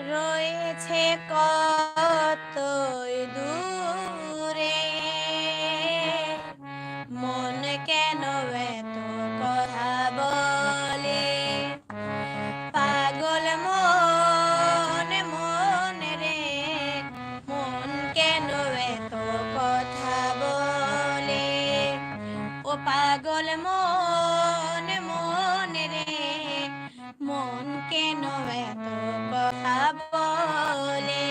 রয়েছে কতই দূরে, মন কেন এত কথা বলে, পাগল মন মন রে, মন কেন এত কথা বলে, ও পাগল মন মন রে, মন কেন এত কথা বলে।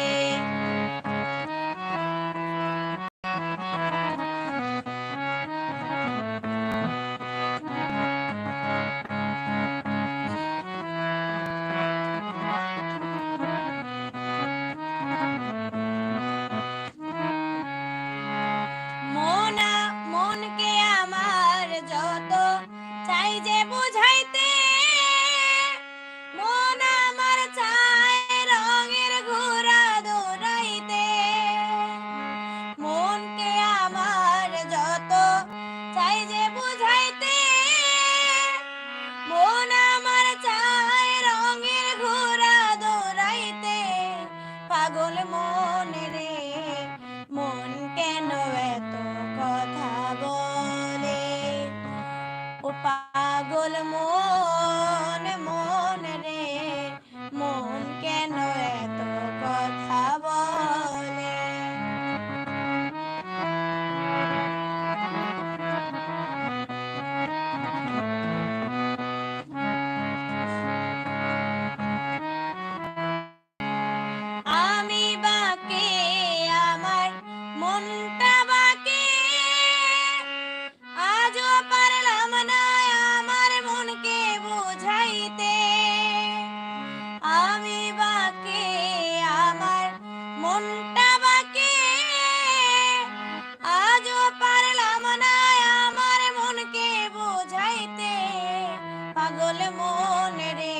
মনকে আমার যত চাই যে বুঝাইতে, মন আমার চায় রঙের ঘোড়া দৌড়াইতে, মনকে আমার যত চাই যে বুঝাইতে, মন আমার চায় রঙের ঘোড়া দৌড়াইতে, পাগল মন রে, মন কেন এত কথা বলে, ও পাগল মন মন রে, মন কেন এত কথা বলে। আমি বাকে আমার মনটা বাকে, আজও পারলাম না আমার মনকে বুঝাইতে, আমি বাকে আমার মনটা বাকে, আজও পারলাম না আমার মনকে বুঝাইতে, পাগল মন রে,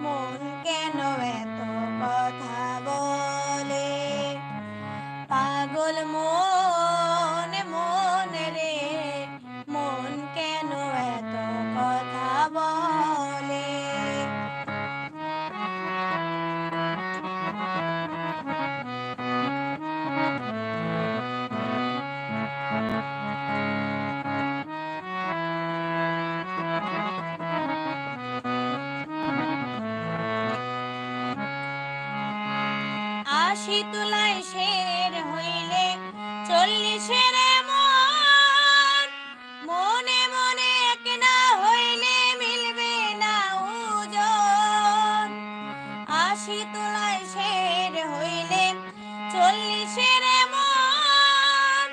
মন কেন এত কথা বলে, পাগল মন মন রে, মন কেন এত কথা বলে। আশি তুলাই শের হইলে 40-এর মন, মনে মনে এক না হইলে মিলবে না ওজন, আশি তুলাই শের হইলে 40-এর মন,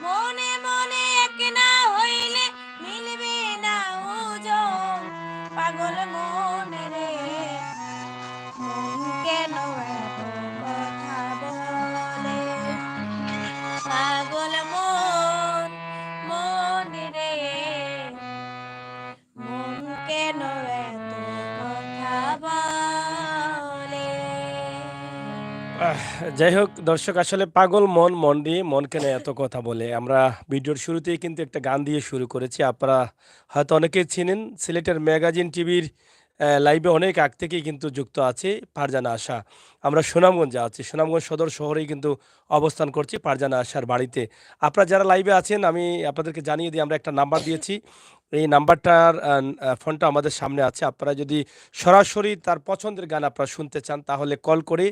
মনে মনে এক না হইলে মিলবে না ওজন, পাগল মন রে, মন কেন এত কথা বলে, পাগল মন মন রে, মন কেন এত কথা বলে। যাই হোক দর্শক, আসলে পাগল মন মন দিয়ে মন কেন এত কথা বলে, আমরা ভিডিওর শুরুতেই কিন্তু একটা গান দিয়ে শুরু করেছি। আপনারা হয়তো অনেকেই চিনেন, সিলেটের ম্যাগাজিন টিভির লাইভে অনেক আগ থেকেই কিন্তু যুক্ত আছে ফারজানা আশা। আমরা সুনামগঞ্জে আছি, সুনামগঞ্জ সদর শহরেই কিন্তু অবস্থান করছি ফারজানা আশার বাড়িতে। আপনারা যারা লাইভে আছেন, আমি আপনাদেরকে জানিয়ে দিই, আমরা একটা নাম্বার দিয়েছি, এই নাম্বারটার ফোনটা আমাদের সামনে আছে। আপনারা যদি সরাসরি তার পছন্দের গান আপনারা শুনতে চান, তাহলে কল করে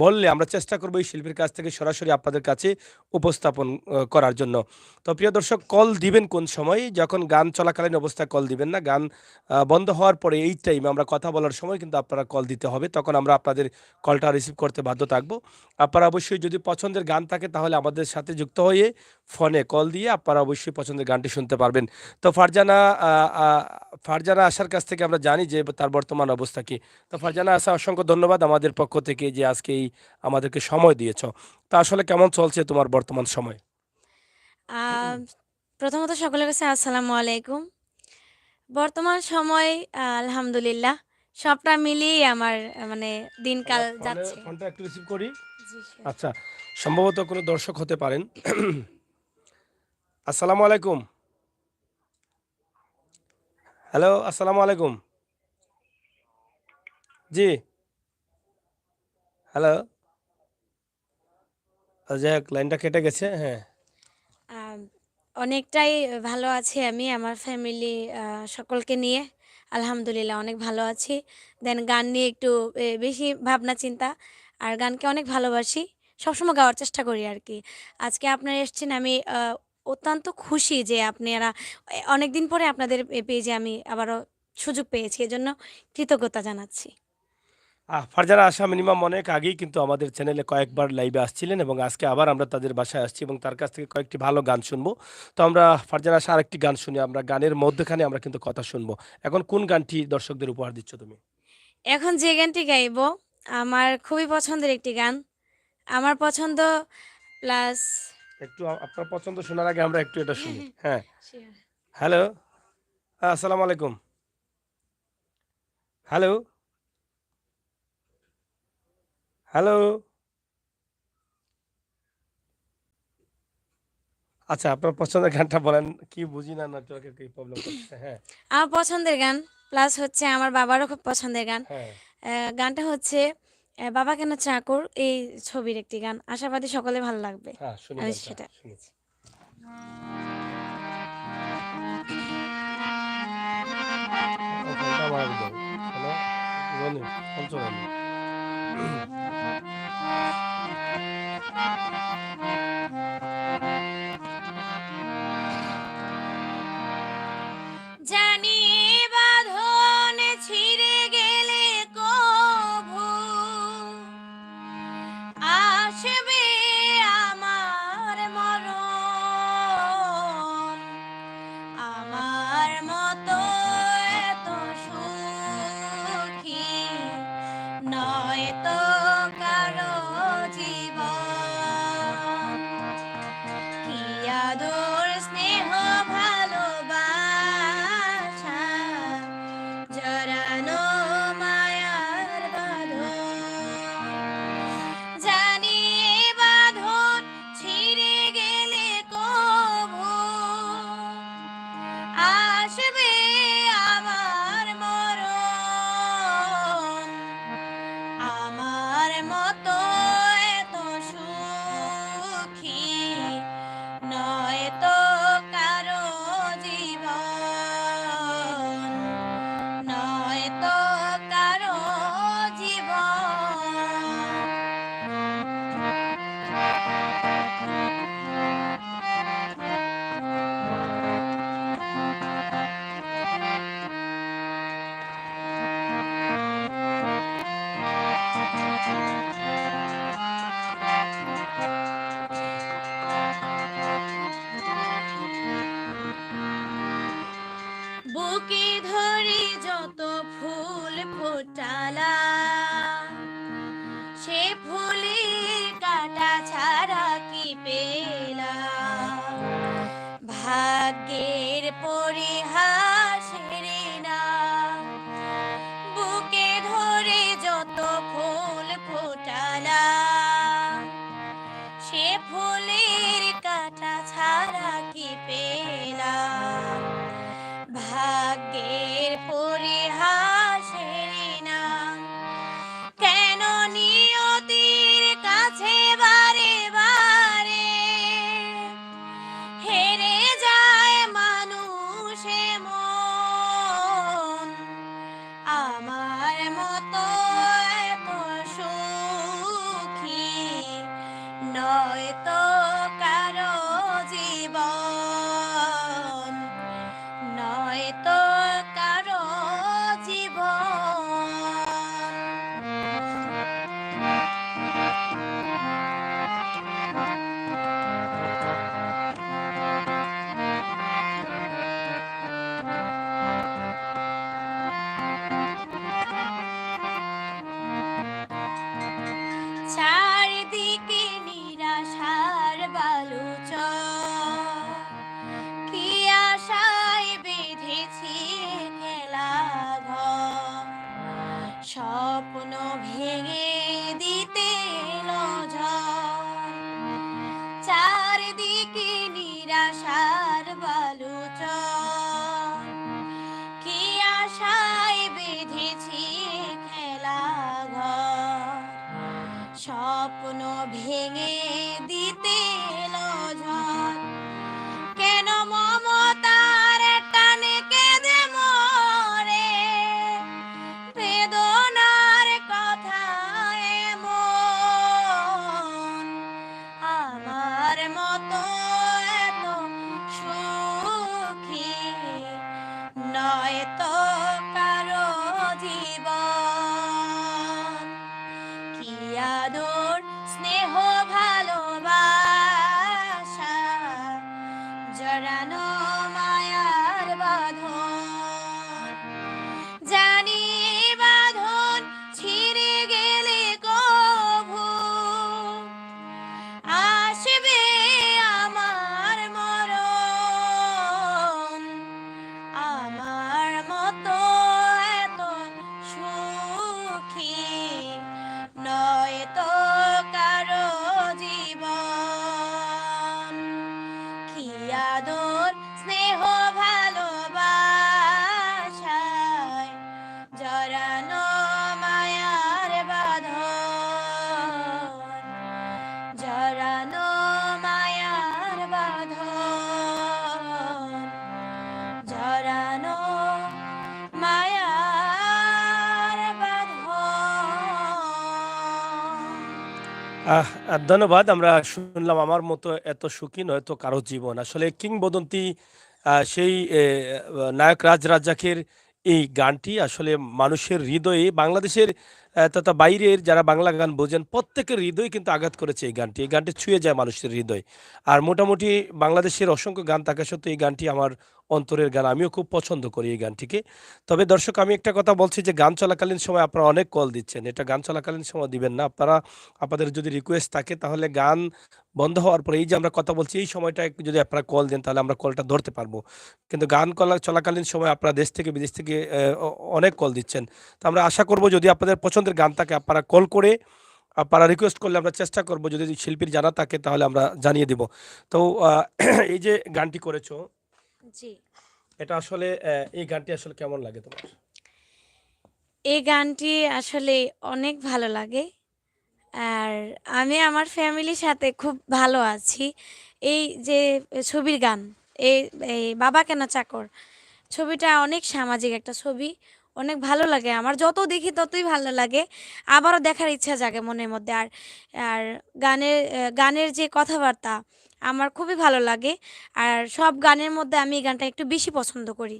বললে আমরা চেষ্টা করবো এই শিল্পীর কাছ থেকে সরাসরি আপনাদের কাছে উপস্থাপন করার জন্য। তো প্রিয় দর্শক, কল দিবেন কোন সময়? যখন গান চলাকালীন অবস্থায় কল দিবেন না, গান বন্ধ হওয়ার পরে এই টাইমে আমরা কথা বলার সময় কিন্তু আপনারা কল দিতে হবে, তখন আমরা আপনাদের কলটা রিসিভ করতে বাধ্য থাকবো। আপনারা অবশ্যই যদি পছন্দের গান থাকে তাহলে আমাদের সাথে যুক্ত হয়ে ফোনে কল দিয়ে আপনারা অবশ্যই পছন্দের গানটি শুনতে পারবেন। তো ফারজানা আসার কাছ থেকে আমরা জানি যে তার বর্তমান অবস্থা কি। তো ফারজানা আসা, অসংখ্য ধন্যবাদ আমাদের পক্ষ থেকে যে আজকে এই আমাদেরকে সময় দিয়েছো। তা আসলে কেমন চলছে তোমার বর্তমান সময়? আহ, প্রথমত সকলের কাছে আসসালামু আলাইকুম। বর্তমান সময় আলহামদুলিল্লাহ সবটা মিলিয়ে আমার মানে দিনকাল আমরা যাচ্ছে। ফোনটা একটু রিসিভ করি। জি স্যার। আচ্ছা, সম্ভবত কোনো দর্শক হতে পারেন। আসসালামু আলাইকুম। হ্যালো, আসসালামু আলাইকুম। জি, হ্যালো? যাই হোক লাইনটা কেটে গেছে। হ্যাঁ। আম অনেকটাই ভালো আছি আমি আমার ফ্যামিলি সকলকে নিয়ে। আলহামদুলিল্লাহ অনেক ভালো আছি। দেন গান নিয়ে একটু বেশি ভাবনা চিন্তা। আর গানকে অনেক ভালোবাসি। সবসময় গাওয়ার চেষ্টা করি আরকি। আজকে আপনারা এসেছেন আমি অত্যন্ত খুশি যে আপনারা অনেকদিন পরে আপনাদের পেজে আমি আবারও সুযোগ পেয়েছি। এজন্য কৃতজ্ঞতা জানাচ্ছি। ফারজানা আশা মিনিমাম অনেক আগেই কিন্তু আমাদের চ্যানেলে কয়েকবার লাইভে আসছিলেন এবং আজকে আবার আমরা তাদের বাসায় আসছি এবং তার কাছ থেকে কয়েকটি ভালো গান শুনবো। তো আমরা ফারজানা আশা আরেকটি গান শুনি। আমরা গানের মধ্যখানে আমরা কিন্তু কথা শুনবো। এখন কোন গানটি দর্শকদের উপহার দিচ্ছ তুমি? এখন যে গানটি গাইবো আমার খুবই পছন্দের একটি গান। আমার পছন্দ প্লাস একটু আপনার পছন্দ শোনার আগে আমরা একটু এটা শুনি। হ্যাঁ। শিওর। হ্যালো? আসসালামু আলাইকুম। হ্যালো? হ্যালো? আচ্ছা আপনার পছন্দের গানটা বলেন। কি বুঝি না নেটওয়ার্কের কি প্রবলেম করতেছে। হ্যাঁ, আমার পছন্দের গান প্লাস হচ্ছে আমার বাবারও খুব পছন্দের গান। হ্যাঁ। গানটা হচ্ছে 'বাবা কেন চাকর' এই ছবির একটি গান। আশাবাদী সকলে ভালো লাগবে। হ্যাঁ, শুনি আমি গানটা, সেটা শুনি। ফোনটা আমার দাও। হ্যালো? রনি, ফোন চলেনি। জানি এ বাঁধন ছিঁড়ে গেলে কভু আসবে আমার মরণ। আমার মতো এত সুখী নয় তো কারো জীবন। কি আদর স্নেহ ভালোবাসা জড়ানো মায়ার বাঁধন। জানি এ বাঁধন ছিঁড়ে গেলে কভু আসবে আমার মরণ। আমার মতো এত সুখী নয় তো কারো জীবন, নয় তো কারো বুকে ধরে যত ফুল ফোটালাম সে ফুলের কাটা ছাড়া কি পেলাম। ভাগ্যের পরিহাসের নাম বুকে ধরে যত ফুল ফোটালাম সে ফুলের কাটা ছাড়া কি পেলাম। ভাগ্যের পরিহাসের নাম কেন নিয়তির কাছে বারে বারে হেরে যায় মানুষ মন। আমার মতো এত সুখী নয় তো কারো জীবন, নয় তো কারো চারিদিকে নিরাশার বালুচর কি আশায় বেঁধেছি খেলা ঘর। স্বপ্ন ভেঙে দিতে এলো ঝড়। চারিদিকে নিরাশার বালুচর কি আশায় বেঁধেছি খেলা ঘর। স্বপ্ন ভেঙে দিতে এলো ঝড়, কেন মমতার টানে কেঁদে মরে, বেদনার কথা এমন, আমার মতো এত সুখী নয় তো কারো জীবন। কি আদর স্নেহ ভালোবাসা জড়ানো মায়ার বাঁধন, জানি এ বাঁধন ছিঁড়ে গেলে কভু আসবে আমার মরণ, আমার মতো এত সুখী নয় তো কারো জীবন। কি আদর স্নেহ ভালোবাসায় জড়ানো মায়ার বাঁধন, জড়ানো মায়ার বাঁধন, জড়ানো মায়ার বাঁধন। ধন্যবাদ। আমরা শুনলাম আমার মতো এত সুখী নয়তো কারো জীবন। আসলে কিংবদন্তি সেই নায়ক রাজ রাজ্জাকের এই গানটি আসলে মানুষের হৃদয়ে বাংলাদেশের তথা বাইরের যারা বাংলা গান বোঝেন প্রত্যেকের হৃদয়ে কিন্তু আঘাত করেছে এই গানটি। এই গানটি ছুঁয়ে যায় মানুষের হৃদয়। আর মোটামুটি বাংলাদেশের অসংখ্য গান থাকা সত্ত্বেও এই গানটি আমার অন্তরের গান। আমিও খুব পছন্দ করি এই গানটিকে। তবে দর্শক আমি একটা কথা বলছি যে গান চলাকালীন সময় আপনারা অনেক কল দিচ্ছেন। এটা গান চলাকালীন সময় দিবেন না। আপনারা আপনাদের যদি রিকোয়েস্ট থাকে তাহলে গান বন্ধ হওয়ার পরে এই যে আমরা কথা বলছি এই সময়টা একটু যদি আপনারা কল দেন তাহলে আমরা কলটা ধরতে পারবো। কিন্তু গান চলাকালীন সময় আপনারা দেশ থেকে বিদেশ থেকে অনেক কল দিচ্ছেন। তো আমরা আশা করব যদি আপনাদের পছন্দের গান থাকে আপনারা কল করে আপনারা রিকোয়েস্ট করলে আমরা চেষ্টা করব যদি শিল্পীর জানা থাকে তাহলে আমরা জানিয়ে দিব। তো এই যে গানটি করেছো জি, এটা আসলে এই গানটি আসলে কেমন লাগে তোমার? এই গানটি আসলে অনেক ভালো লাগে। আর আমি আমার ফ্যামিলির সাথে খুব ভালো আছি। এই যে ছবির গান, এই এই বাবা কেন চাকর ছবিটা অনেক সামাজিক একটা ছবি। অনেক ভালো লাগে আমার, যত দেখি ততই ভালো লাগে, আবারও দেখার ইচ্ছা জাগে মনের মধ্যে। আর আর গানের যে কথাবার্তা আমার খুবই ভালো লাগে। আর সব গানের মধ্যে আমি এই গানটা একটু বেশি পছন্দ করি।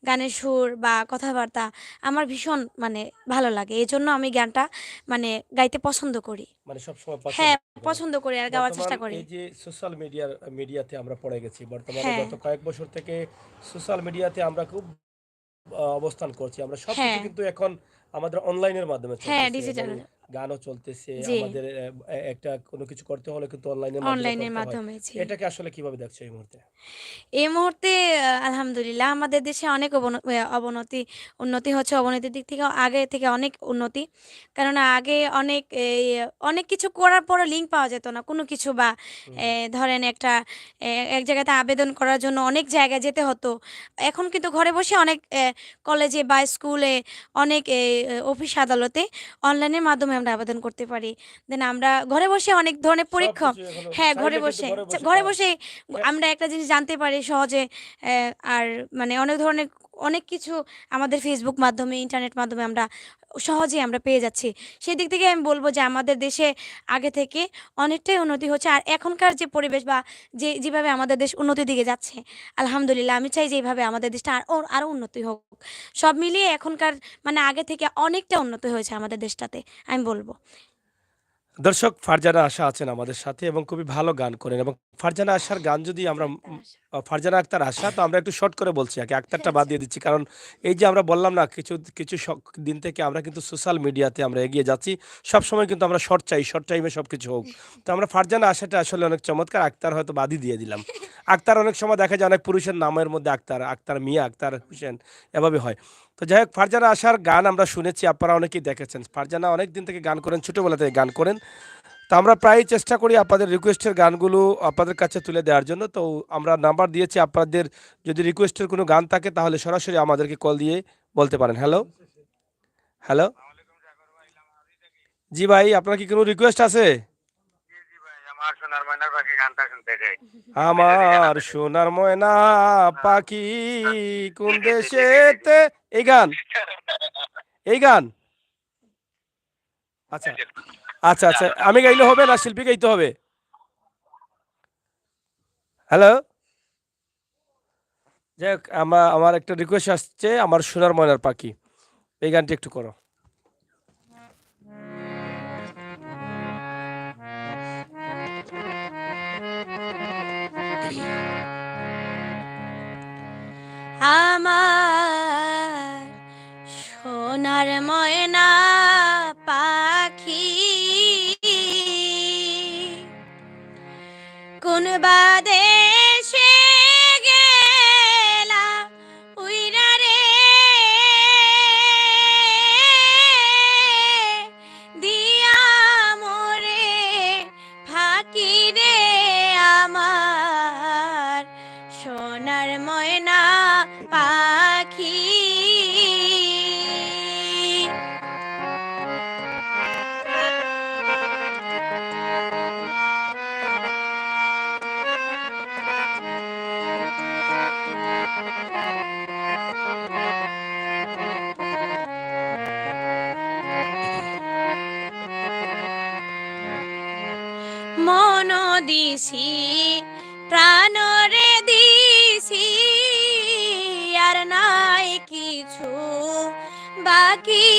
গানের সুর বা কথাবার্তা আমার ভীষণ মানে ভালো লাগে, এই জন্য আমি গানটা মানে গাইতে পছন্দ করি। মানে সবসময় পছন্দ হ্যাঁ, করেন। পছন্দ করি আর গাওয়ার বর্তমান চেষ্টা করি। এই যে সোশ্যাল মিডিয়াতে আমরা পড়ে গেছি। বর্তমানে হ্যাঁ, গত কয়েক বছর থেকে সোশ্যাল মিডিয়াতে আমরা খুব অবস্থান করছি। আমরা সবকিছু হ্যাঁ, কিন্তু এখন আমাদের অনলাইনের মাধ্যমে হ্যাঁ, চলতেছে এবং ডিজিটাল। গানও চলতেছে। জি, আমাদের একটা কোনো কিছু করতে হলে কিন্তু অনলাইনের মাধ্যমে অনলাইনের করতে হয়। মাধ্যমে। জি, এটাকে আসলে কিভাবে দেখছো এই মুহূর্তে? এই মুহূর্তে আলহামদুলিল্লাহ আমাদের দেশে অনেক অবনতি, উন্নতি হচ্ছে। অবনতির দিক থেকেও আগে থেকে অনেক উন্নতি। কেননা আগে অনেক কিছু করার পরও লিঙ্ক পাওয়া যেত না কোনো কিছু, বা হুম। ধরেন একটা এক জায়গাতে আবেদন করার জন্য অনেক জায়গায় যেতে হতো। এখন কিন্তু ঘরে বসে অনেক কলেজে বা স্কুলে, অনেক অফিস আদালতে অনলাইনের মাধ্যমে আমরা আবেদন করতে পারি। দেন আমরা ঘরে বসে অনেক ধরনের পরীক্ষা, সবকিছু এখন হ্যাঁ, চাইলে ঘরে কিন্তু বসে ঘরে বসে ঘরে কাজ বসেই এ আমরা একটা জিনিস জানতে পারি সহজে। আর মানে অনেক ধরনের অনেক কিছু আমাদের ফেসবুক মাধ্যমে, ইন্টারনেট মাধ্যমে আমরা সহজেই আমরা পেয়ে যাচ্ছি। সেদিক থেকে আমি বলব যে আমাদের দেশে আগে থেকে অনেকটাই উন্নতি হচ্ছে। আর এখনকার যে পরিবেশ বা যেভাবে আমাদের দেশ উন্নতির দিকে যাচ্ছে, আলহামদুলিল্লাহ আমি চাই যে এইভাবে আমাদের দেশটা আরও উন্নতি হোক। সব মিলিয়ে এখনকার মানে আগে থেকে অনেকটা উন্নতি হয়েছে আমাদের দেশটাতে, আমি বলব। দর্শক ফারজানা আশা আছেন আমাদের সাথে এবং খুবই ভালো গান করেন এবং ফারজানা আশার গান যদি আমরা ফারজানা আক্তার আশা তো আমরা একটু শর্ট করে বলছি আগে আক্তারটা বাদ দিয়ে দিচ্ছি কারণ এই যে আমরা বললাম না কিছু কিছু দিন থেকে আমরা কিন্তু সোশ্যাল মিডিয়াতে আমরা এগিয়ে যাচ্ছি সব সময় কিন্তু আমরা শর্ট চাই শর্ট টাইমে সবকিছু হোক তো আমরা ফারজানা আশাটা আসলে অনেক চমৎকার আক্তার হয়তো বাদই দিয়ে দিলাম আক্তার অনেক সময় দেখা যায় অনেক পুরুষের নামের মধ্যে আক্তার আক্তার মিয়া আক্তার হোসেন এভাবে হয় তো যাই হোক ফারজানা আশার গান আমরা শুনেছি আপনারা অনেকেই দেখেছেন ফারজানা অনেক দিন থেকে গান করেন ছোটবেলা থেকে গান করেন তো আমরা প্রায়ই চেষ্টা করি আপনাদের রিকোয়েস্টের গানগুলো আপনাদের কাছে তুলে দেওয়ার জন্য তো আমরা নাম্বার দিয়েছি আপনাদের যদি রিকোয়েস্টের কোনো গান থাকে তাহলে সরাসরি আমাদেরকে কল দিয়ে বলতে পারেন হ্যালো হ্যালো জি ভাই আপনার কি কোনো রিকোয়েস্ট আছে সোনার ময়নার পাখি গানটা শুনতে চাই। যদি আমার জানাতে চাই। সোনার ময়না পাখি কোন জি, জি, জি, জি, জি, জি। দেশেতে, এই গান, এই গান। আচ্ছা আচ্ছা আচ্ছা, আমি গাইলে হবে না শিল্পী গাইতে হবে? হ্যালো, যাই হোক, আমার একটা রিকোয়েস্ট আসছে, আমার সোনার ময়নার পাখি, এই গানটি একটু করো। আমার সোনার ময়না পাখি কোন বা দেশে গেলা উইরা রে, দিয়া মোরে ফাঁকি রে, আমার সোনার ময়না পাখি। মন দিছি প্রাণরে দিছি, আর নাই কিছু বাকি।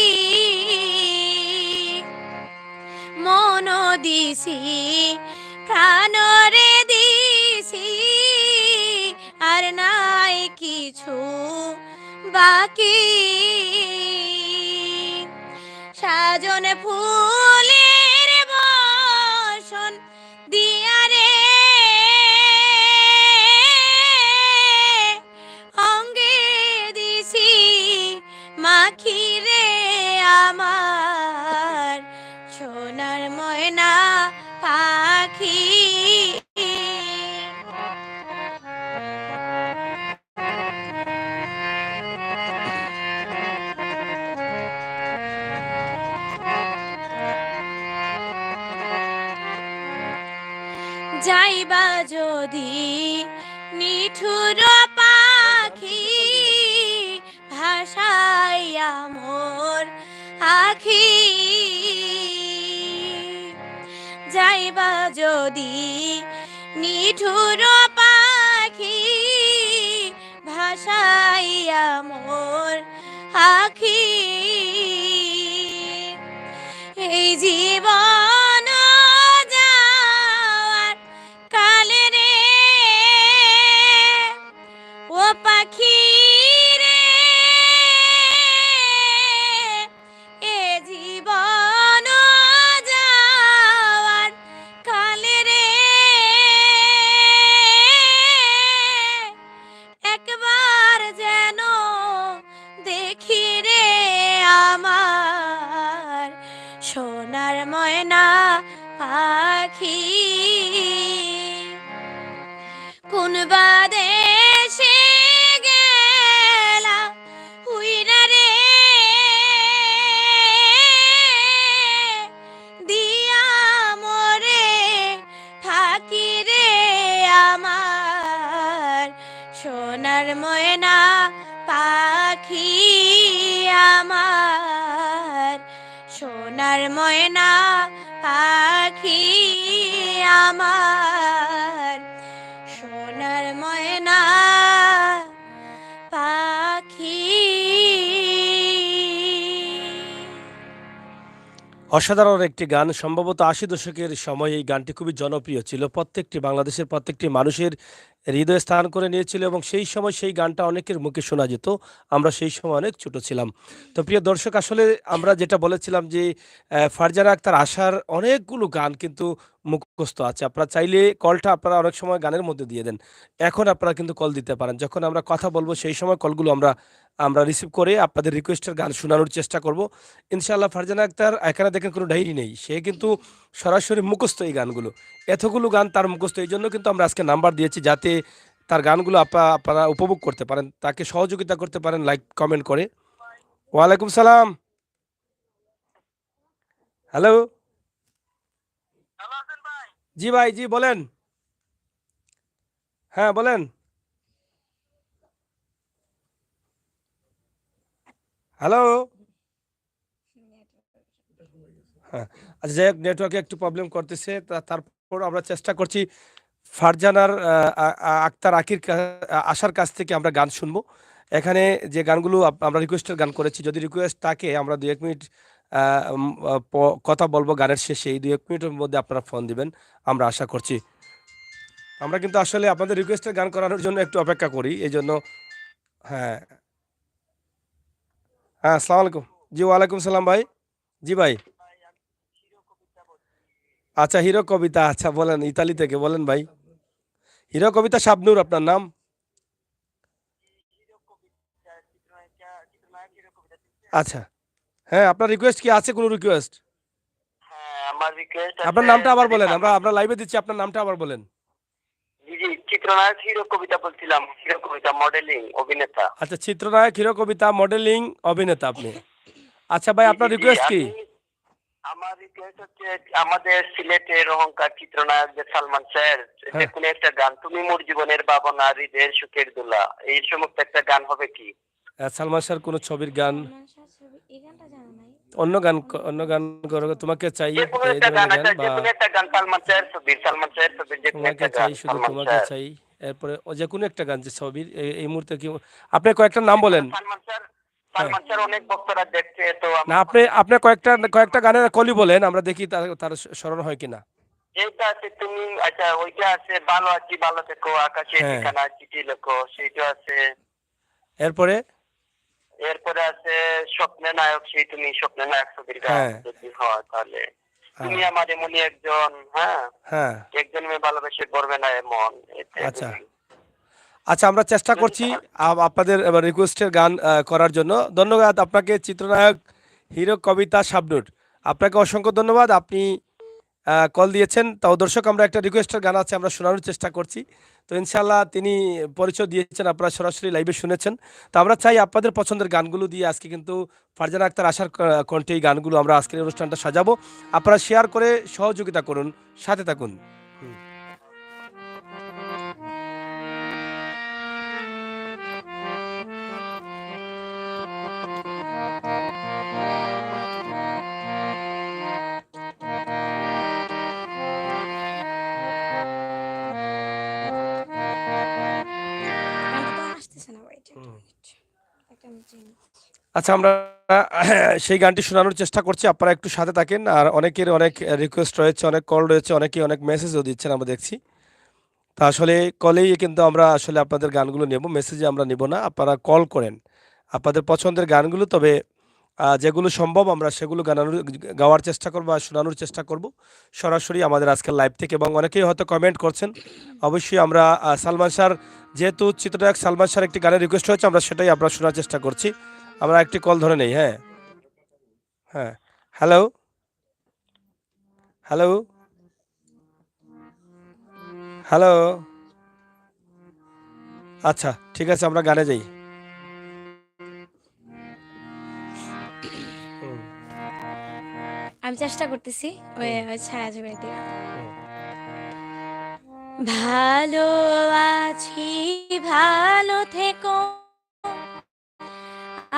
মন দিছি প্রাণরে দিছি, আর নাই কিছু বাকি। সাজন ফুলের বসন দিয়া রে, অঙ্গে দিছি মাখি রে, আমার সোনার ময়না পাখি। যাইবা যদি নিঠুর পাখি, ভাসাইয়া মোর আখি। যাইবা যদি নিঠুর পাখি, ভাসাইয়া মোর আখি। এই জীবন যাওয়ার কালে রে, ও পাখি রে, এ জীবন যাওয়ার কালে রে, একবার যেন দেখি রে, আমার সোনার ময়না পাখি। কোন বা দেশে গেলা উইরা রে, দিয়া মোরে ফাঁকি রে, আমার সোনার ময়না পাখি। আমার সোনার ময়না পাখি, আমার সোনার ময়না পাখি। অসাধারণ একটি গান, সম্ভবত ৮০ দশকের সময় এই গানটি খুবই জনপ্রিয় ছিল, প্রত্যেকটি বাংলাদেশের প্রত্যেকটি মানুষের হৃদয়ে স্থান করে নিয়েছিল এবং সেই সময় সেই গানটা অনেকের মুখে শোনা যেত। আমরা সেই সময় অনেক ছোট ছিলাম। তো প্রিয় দর্শক, আসলে আমরা যেটা বলেছিলাম যে ফারজানা আক্তার আশার অনেকগুলো গান কিন্তু মুখস্থ আছে। আপনারা চাইলে কলটা আপনারা অনেক সময় গানের মধ্যে দিয়ে দেন। এখন আপনারা কিন্তু কল দিতে পারেন, যখন আমরা কথা বলবো সেই সময় কলগুলো আমরা আমরা রিসিভ করে আপনাদের রিকোয়েস্টের গান শোনানোর চেষ্টা করব ইনশাআল্লাহ। ফারজানা আক্তার এখানে দেখেন কোনো ডায়েরি নেই, সে কিন্তু সরাসরি মুখস্থ এই গানগুলো, এতগুলো গান তার মুখস্থ। এই জন্য কিন্তু আমরা আজকে নাম্বার দিয়েছি, যাতে তার গানগুলো আপনারা উপভোগ করতে পারেন, তাকে সহযোগিতা করতে পারেন লাইক কমেন্ট করে। ওয়ালাইকুম সালাম। হ্যালো। ভালো আছেন ভাই? জি ভাই, জি বলেন। হ্যাঁ, বলেন। হ্যালো? হ্যাঁ, আচ্ছা যাই হোক নেটওয়ার্কে একটু প্রবলেম করতেছে। তারপর আমরা চেষ্টা করছি ফারজানার আক্তার আকির আশার কাছ থেকে আমরা গান শুনবো। এখানে যে গানগুলো আমরা রিকোয়েস্টের গান করেছি, যদি রিকোয়েস্ট থাকে আমরা ২-১ মিনিট আ উম আ প কথা বলবো গানের শেষে। এই ২-১ মিনিটের মধ্যে আপনারা ফোন দিবেন। আমরা আশা করছি। আমরা কিন্তু আসলে আপনাদের রিকোয়েস্টের গান করানোর জন্য একটু অপেক্ষা করি। এজন্য হ্যাঁ, হ্যাঁ, আসসালামু আলাইকুম। জি, ওয়ালাইকুম সালাম ভাই। জি ভাই। আচ্ছা হিরো কবিতা, আচ্ছা বলেন ইতালি থেকে বলেন ভাই। হিরো কবিতা শাবনূর আপনার নাম? আচ্ছা। হ্যাঁ, আপনার রিকোয়েস্ট কি আছে কোনো রিকোয়েস্ট? হ্যাঁ, আমার রিকোয়েস্ট আপনার আছে নামটা আবার যদি বলেন। সালমান আমরা লাইভে দিচ্ছি আপনার নামটা আবার বলেন। জি, জি, চিত্রনায়ক হিরো কবিতা বলছিলাম। হিরো কবিতা মডেলিং অভিনেতা। আচ্ছা চিত্রনায়ক, হিরো কবিতা, মডেলিং, অভিনেতা আপনি। আচ্ছা ভাই জি, জি, আপনার জি। রিকোয়েস্ট কি? আমার রিকোয়েস্ট হচ্ছে আমাদের সিলেটের অহংকার চিত্রনায়ক যে সালমান স্যার, যে হ্যাঁ, কোনো একটা গান, তুমি মোর জীবনের ভাবনা হৃদয়ের সুখের দোলা, এই সমস্ত একটা গান হবে কি? সালমান শাহর কোনো ছবির গান, সালমান শাহ ছবি এই গানটা জানা নাই। অন্য গান করো, তোমাকে চাই যে কোনো এই একটা গান, ধরনের গান আচ্ছা বা যে কোনো একটা গান সালমান স্যারের ছবির যে কোনো তোমাকে একটা গান চাই শুধু সালমান তোমাকে স্যার। চাই। এরপরে যে কোনো একটা গান যে ছবির এই মুহূর্তে কি আপনি কয়েকটা নাম যে কোনো বলেন। হ্যাঁ। সালমান স্যার অনেক ভক্তরা দেখছে তো না আমার আপনি কথা আপনি কয়েকটা গানের কলি বলেন আমরা দেখি তার তার স্মরণ হয় কিনা। যেটা আছে তুমি, আচ্ছা ওইটা আছে ভালো আছি ভালো থেকো আকাশে হ্যাঁ। ঠিকানা চিঠি লেখো, সেইটা আছে। এরপরে এরপরে আছে স্বপ্নে নায়ক, সেই তুমি স্বপ্নে নায়ক ছবির গান হ্যাঁ, যদি হয় তাহলে হ্যাঁ, তুমি আমার এমনই একজন, হ্যাঁ হ্যাঁ, একজন মেয়ে ভালোবেসে করবে না এমন, আচ্ছা। এগুলি আচ্ছা আমরা চেষ্টা যদি করছি আপনাদের এবার রিকোয়েস্টের গান করার জন্য। ধন্যবাদ আপনাকে চিত্রনায়ক, হিরো কবিতা শাবনূর। আপনাকে অসংখ্য ধন্যবাদ। আপনি কল দিয়েছেন। তাও দর্শক আমরা একটা রিকোয়েস্টের গান আছে আমরা শোনানোর চেষ্টা করছি। তো ইনশাআল্লাহ তিনি পরিচয় দিয়েছেন, আপনারা সরাসরি লাইভে শুনেছেন। তো আমরা চাই আপনাদের পছন্দের গানগুলো দিয়ে আজকে কিন্তু ফারজানা আক্তার আশার কণ্ঠে এই গানগুলো আমরা আজকের অনুষ্ঠানটা সাজাবো। আপনারা শেয়ার করে সহযোগিতা করুন, সাথে থাকুন। হুম। গানটা তো আসতেছে না, ওয়েট একটা হুম। মিনিট। একটা মিনিট। আচ্ছা আমরা সেই গানটি শোনানোর চেষ্টা করছি। আপনারা একটু সাথে থাকেন। আর অনেকের অনেক রিকোয়েস্ট রয়েছে, অনেক কল রয়েছে, অনেকেই অনেক মেসেজও দিচ্ছেন আমরা দেখছি। তা আসলে কলেই কিন্তু আমরা আসলে আপনাদের গানগুলো নেব, মেসেজে আমরা নেব না। আপনারা কল করেন। আপনাদের পছন্দের গানগুলো তবে যেগুলো সম্ভব আমরা সেগুলো গাওয়ার চেষ্টা করব আর শোনানোর চেষ্টা করব। সরাসরি আমাদের আজকের লাইভ থেকে এবং অনেকেই হয়তো কমেন্ট করছেন। অবশ্যই আমরা সালমান শাহর যেহেতু চিত্রনায়ক সালমান শাহর একটি গানের রিকোয়েস্ট হয়েছে আমরা সেটাই আমরা শোনার চেষ্টা করছি। আমরা একটি কল ধরে নেই, হ্যাঁ? হ্যাঁ। Hello, hello, hello. আচ্ছা, ঠিক আছে আমরা গানে যাই। হুম, আমি চেষ্টা করতেছি ওই হুম, ওই ছায়া ছবির দিয়ে। হুম। ভালো আছি, ভালো থেকো,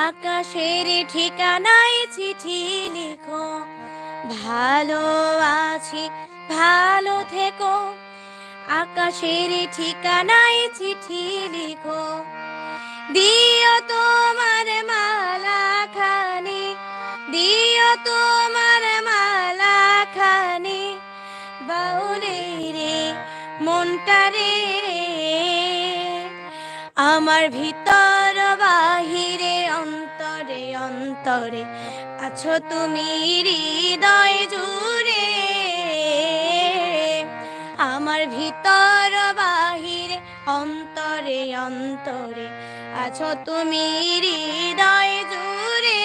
আকাশের ঠিকানায় চিঠি লিখো। ভালো আছি, ভালো থেকো, আকাশের ঠিকানায় চিঠি লিখো। দিও তোমার মালা খানি, দিও তোমার মালা খানি, বাউলে রে মনটা রে, আমার ভিতর বাহিরে অন্তরে অন্তরে আছো তুমি হৃদয় জুড়ে। আমার ভিতর বাহিরে অন্তরে অন্তরে আছো তুমি হৃদয় জুড়ে।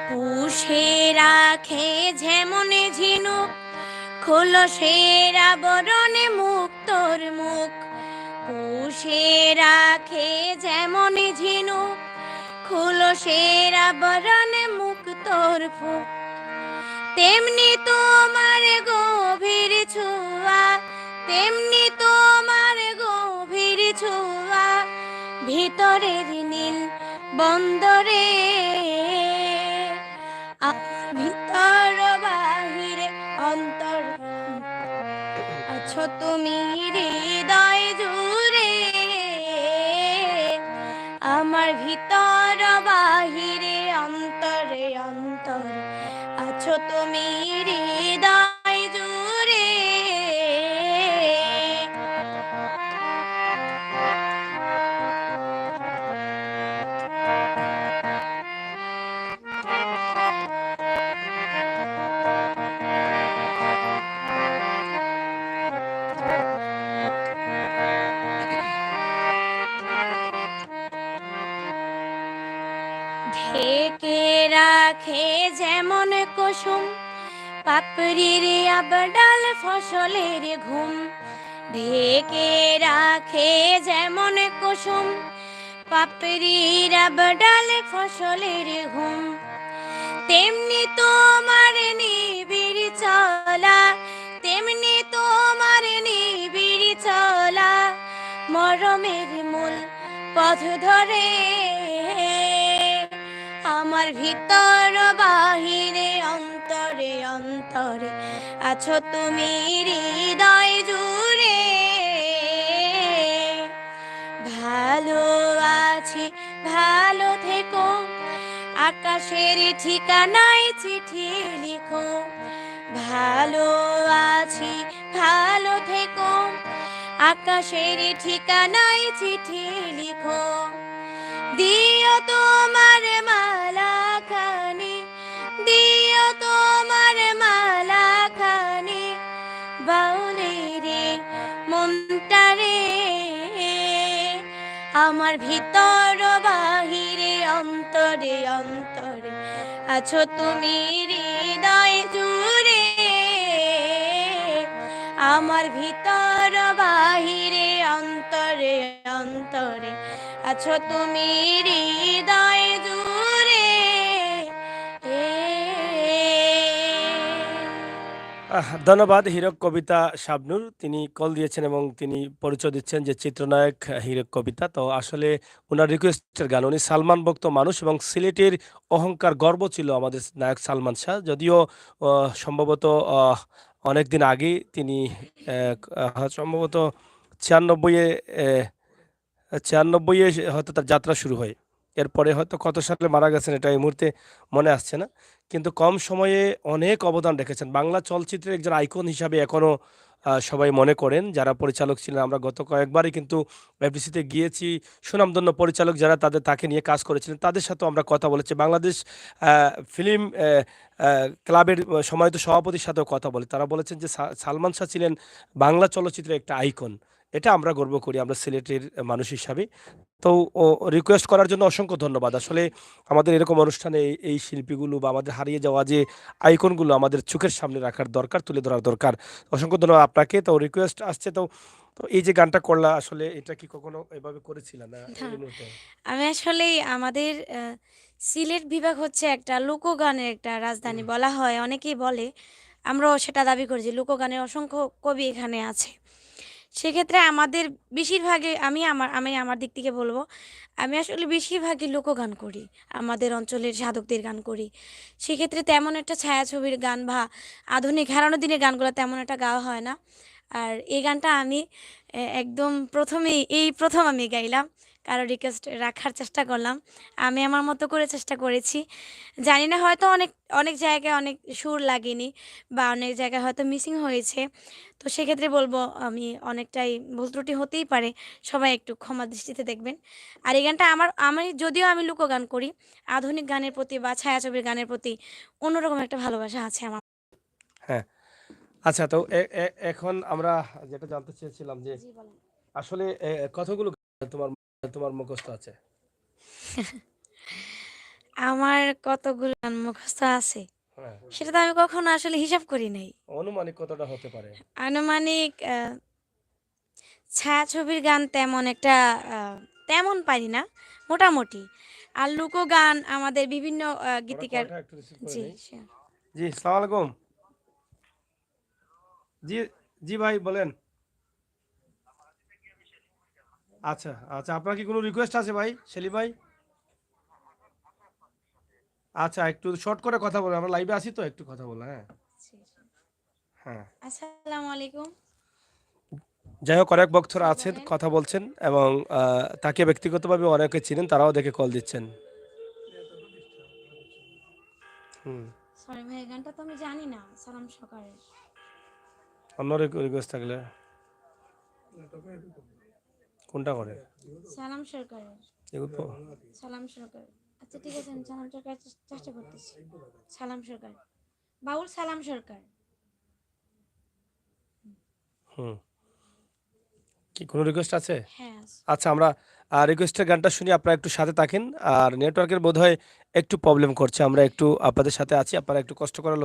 পুষে রাখে যেমন ঝিনুক, খোলসের আবরণে মুক্তোর মুখ। পুষে রাখে যেমন ঝিনুক, খোলসের আবরণে মুক্তোর ফুক। তেমনি তোমার গভীর ছোঁয়া, তেমনি তোমার গভীর ছোঁয়া, ভিতরের নীল বন্দরে। ভিতর বাহিরে অন্তর আছো তুমি হৃদয় জুড়ে। আমার ভিতর বাহিরে অন্তরে অন্তরে আছো তুমি হৃদয় জুড়ে। ঢেকে রাখে যেমন কুসুম, পাপড়ির আবডাল ফসলের ঘুম। ঢেকে রাখে যেমন কুসুম, পাপড়ির আবডাল ফসলের ঘুম। তেমনি তোমার নিবিড় চলা, তেমনি তোমার নিবিড় চলা, মরমের মূল পথ ধরে। আমার ভিতর বাহিরে অন্তরে অন্তরে আছো তুমি হৃদয় জুড়ে। ভালো আছি ভালো থেকো, আকাশের ঠিকানায় চিঠি লিখো। ভালো আছি ভালো থেকো, আকাশের ঠিকানায় চিঠি লিখো। দিও তোমার মালা খানি, দিও তোমার মালা খানি, বাউলেরে মনটারে। আমার ভিতর বাহিরে অন্তরে অন্তরে আছো তুমি হৃদয় জুড়ে। আমার ভিতর বাহিরে অন্তরে অন্তরে আছো তুমি হৃদয় জুড়ে। ধন্যবাদ হীরক কবিতা শাবনূর। তিনি কল দিয়েছেন এবং তিনি পরিচয় দিচ্ছেন যে চিত্রনায়ক হীরক কবিতা। তো আসলে ওনার রিকোয়েস্টের গান, উনি সালমান ভক্ত মানুষ এবং সিলেটের অহংকার গর্ব ছিল আমাদের নায়ক সালমান শাহ। যদিও সম্ভবত অনেকদিন আগে তিনি সম্ভবত 96-এ হয়তো তার যাত্রা শুরু হয়। এরপরে হয়তো কত সালে মারা গেছেন এটা এই মুহূর্তে মনে আসছে না। কিন্তু কম সময়ে অনেক অবদান রেখেছেন। বাংলা চলচ্চিত্রের একজন আইকন হিসাবে এখনো সবাই মনে করেন। যারা পরিচালক ছিলেন, আমরা গত কয়েকবারই কিন্তু এফডিসিতে গিয়েছি। সুনামধন্য পরিচালক যারা তাকে নিয়ে কাজ করেছিলেন তাদের সাথেও আমরা কথা বলেছি। বাংলাদেশ ফিল্ম ক্লাবের সম্মানিত সভাপতির সাথেও কথা বলি। তারা বলেছেন যে সালমান শাহ ছিলেন বাংলা চলচ্চিত্রের একটা আইকন। এটা আমরা গর্ব করি আমরা সিলেটের মানুষ হিসাবে। তো রিকোয়েস্ট করার জন্য অসংখ্য ধন্যবাদ। আসলে আমাদের এরকম অনুষ্ঠানে এই শিল্পীগুলো বা আমাদের হারিয়ে যাওয়া যে আইকনগুলো আমাদের চোখের সামনে রাখার দরকার, তুলে ধরার দরকার। অসংখ্য ধন্যবাদ আপনাকে। তো রিকোয়েস্ট আসছে, তো তো এই যে গানটা করলা আসলে এটা কি কখনো এভাবে করেছিল না না, এই মুহূর্তে? আমি আসলেই আমাদের সিলেট বিভাগ হচ্ছে একটা লোকগানের একটা রাজধানী বলা হয়, অনেকেই বলে। আমরাও সেটা দাবি করি যে লোকগানের অসংখ্য কবি এখানে আছে। সেক্ষেত্রে আমাদের বেশিরভাগই আমি আমার দিক থেকে বলবো, আমি আসলে বেশিরভাগই লোকগান করি। আমাদের অঞ্চলের সাধকদের গান করি। সেক্ষেত্রে তেমন একটা ছায়াছবির গান বা আধুনিক হারানো দিনের গানগুলো তেমন একটা গাওয়া হয় না। আর এই গানটা আমি একদম এই প্রথম আমি গাইলাম। কারো রিকোয়েস্ট রাখার চেষ্টা করলাম। আমি আমার মতো করে চেষ্টা করেছি। জানি না হয়তো অনেক অনেক জায়গায় অনেক সুর লাগেনি বা অনেক জায়গায় হয়তো মিসিং হয়েছে। তো সেক্ষেত্রে বলবো আমি অনেকটাই ভুল ত্রুটি হতেই পারে। সবাই একটু ক্ষমা দৃষ্টিতে দেখবেন। আর এই গানটা আমি যদিও আমি লোকগান করি, আধুনিক গানের প্রতি বা ছায়াছবির গানের প্রতি অন্যরকম একটা ভালোবাসা আছে আমার। হ্যাঁ, আচ্ছা। তো এখন আমরা যেটা জানতে চেয়েছিলাম যে জি বলেন। আসলে কতগুলো গান তোমার তোমার মুখস্থ আছে? আমার কতগুলো গান মুখস্থ আছে হ্যাঁ, সেটা তো আমি কখনো আসলে হিসাব করি নাই। অনুমানিক কতটা হতে পারে? আনুমানিক ছায়াছবির গান তেমন একটা তেমন পারি না, মোটামুটি। আর লোক গান আমাদের বিভিন্ন ওরা গীতিকার। কলটা একটু রিসিভ করে জি নেই। sure। জি, সালাম আলাইকুম। জি, জি ভাই বলেন। আচ্ছা, আচ্ছা, আপনার কি কোনো রিকোয়েস্ট আছে ভাই, সেলিম ভাই? আচ্ছা, একটু শর্ট করে কথা বলেন। আমরা লাইভে আছি তো, একটু কথা বলেন, হ্যাঁ? জি, জি। হ্যাঁ। আসসালামু আলাইকুম। যাই হোক, অনেক বক্তরা জি আছেন, বলেন। কথা বলছেন এবং তাকে ব্যক্তিগতভাবে অনেকে চিনেন, তারাও দেখে কল দিচ্ছেন। হুম। সরি ভাই, এই গানটা তো আমি জানি না, সালাম সরকারের। অন্য রিকোয়েস্ট থাকলে কোনটা করে? সালাম সরকারের। এগুলো তো সালাম সরকার। আচ্ছা ঠিক আছে, আমি সালাম সরকার চেষ্টা করতেছি। সালাম সরকার, বাউল সালাম সরকার। হুম। কি কোনো রিকোয়েস্ট আছে? হ্যাঁ আছে। আচ্ছা, আমরা রিকোয়েস্টের গানটা শুনি, আপনারা একটু সাথে থাকেন। আর নেটওয়ার্কের বোধহয় একটু প্রবলেম করছে, আমরা একটু আপনাদের সাথে আছি, আপনারা একটু কষ্ট করে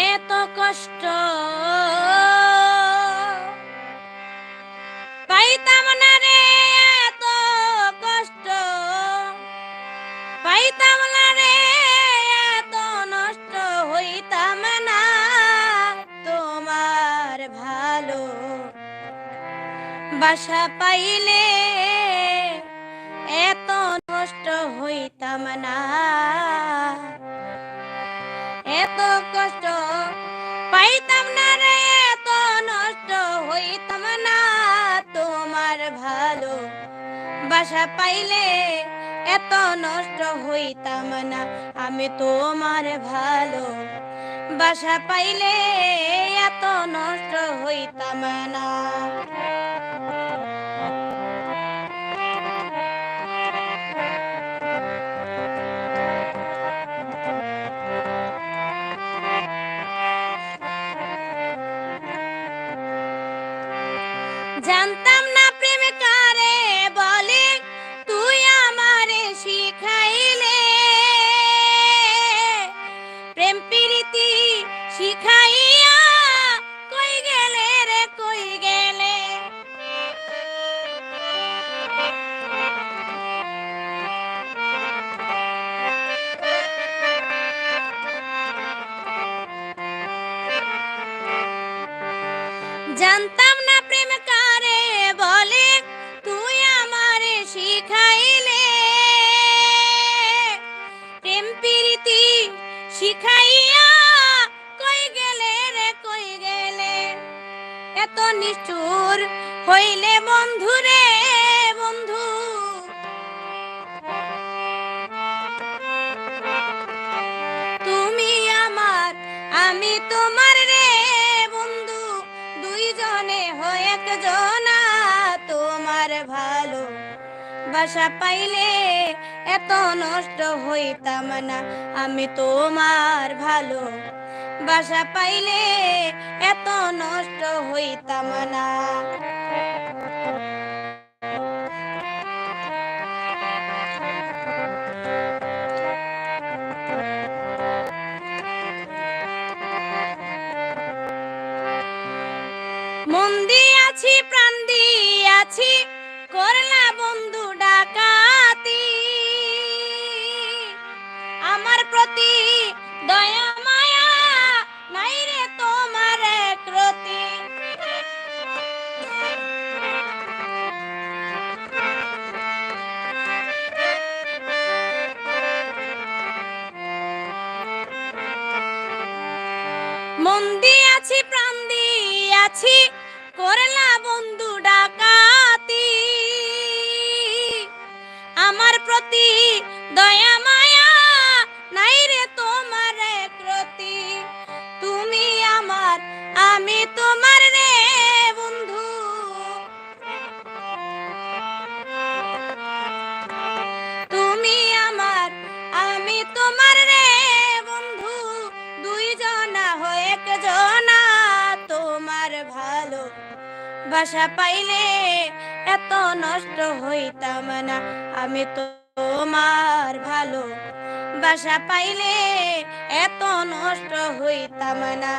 এত কষ্ট পাইতাম না রে, এত কষ্ট পাইতাম না রে, এত নষ্ট হইতাম না তোমার ভালো বাসা পাইলে, এত নষ্ট হইতাম না, এত কষ্ট পাইতাম না রে, এত নষ্ট হইতাম না তোমার ভালো বাসা পাইলে, এত নষ্ট হইতাম না আমি তোমার ভালো বাসা পাইলে, এত নষ্ট হইতাম না। জানতাম না প্রেম কারে বলে, তুই আমারে শিখাইলে, প্রেম প্রীতি শিখাইয়া কই গেলে রে, কই গেলে। জানতাম না প্রেম কারে বলে, তুই আমারে শিখাইলে, প্রেম প্রীতি শিখাইয়া কই গেলে রে, কই গেলে। এত নিষ্ঠুর হইলে বন্ধু রে, বন্ধু তুমি আমার আমি তোমার রে, বন্ধু দুইজনে হয় একজনা তোমার ভালো বাসা পাইলে, এত নষ্ট হইতাম না আমি তোমার ভালো বাসা পাইলে, এত নষ্ট হইতাম না। মন দিয়াছি প্রাণ দিয়াছি, করলা বন্ধু ডাকাতি, আমার প্রতি দয়া মায়া নাই রে তোমার একরতি। করেছি করলা বন্ধু ডাকাতি, আমার প্রতি দয়া মায়া নাই রে তোমার প্রতি, তুমি আমার আমি তোমার রে বন্ধু, তুমি আমার আমি তোমার রে বন্ধু, দুইজনা হয়ে একজনা, তোমার ভালো বাসা পাইলে এত নষ্ট হইতাম না, আমি তোমার ভালো বাসা পাইলে এত নষ্ট হইতাম না।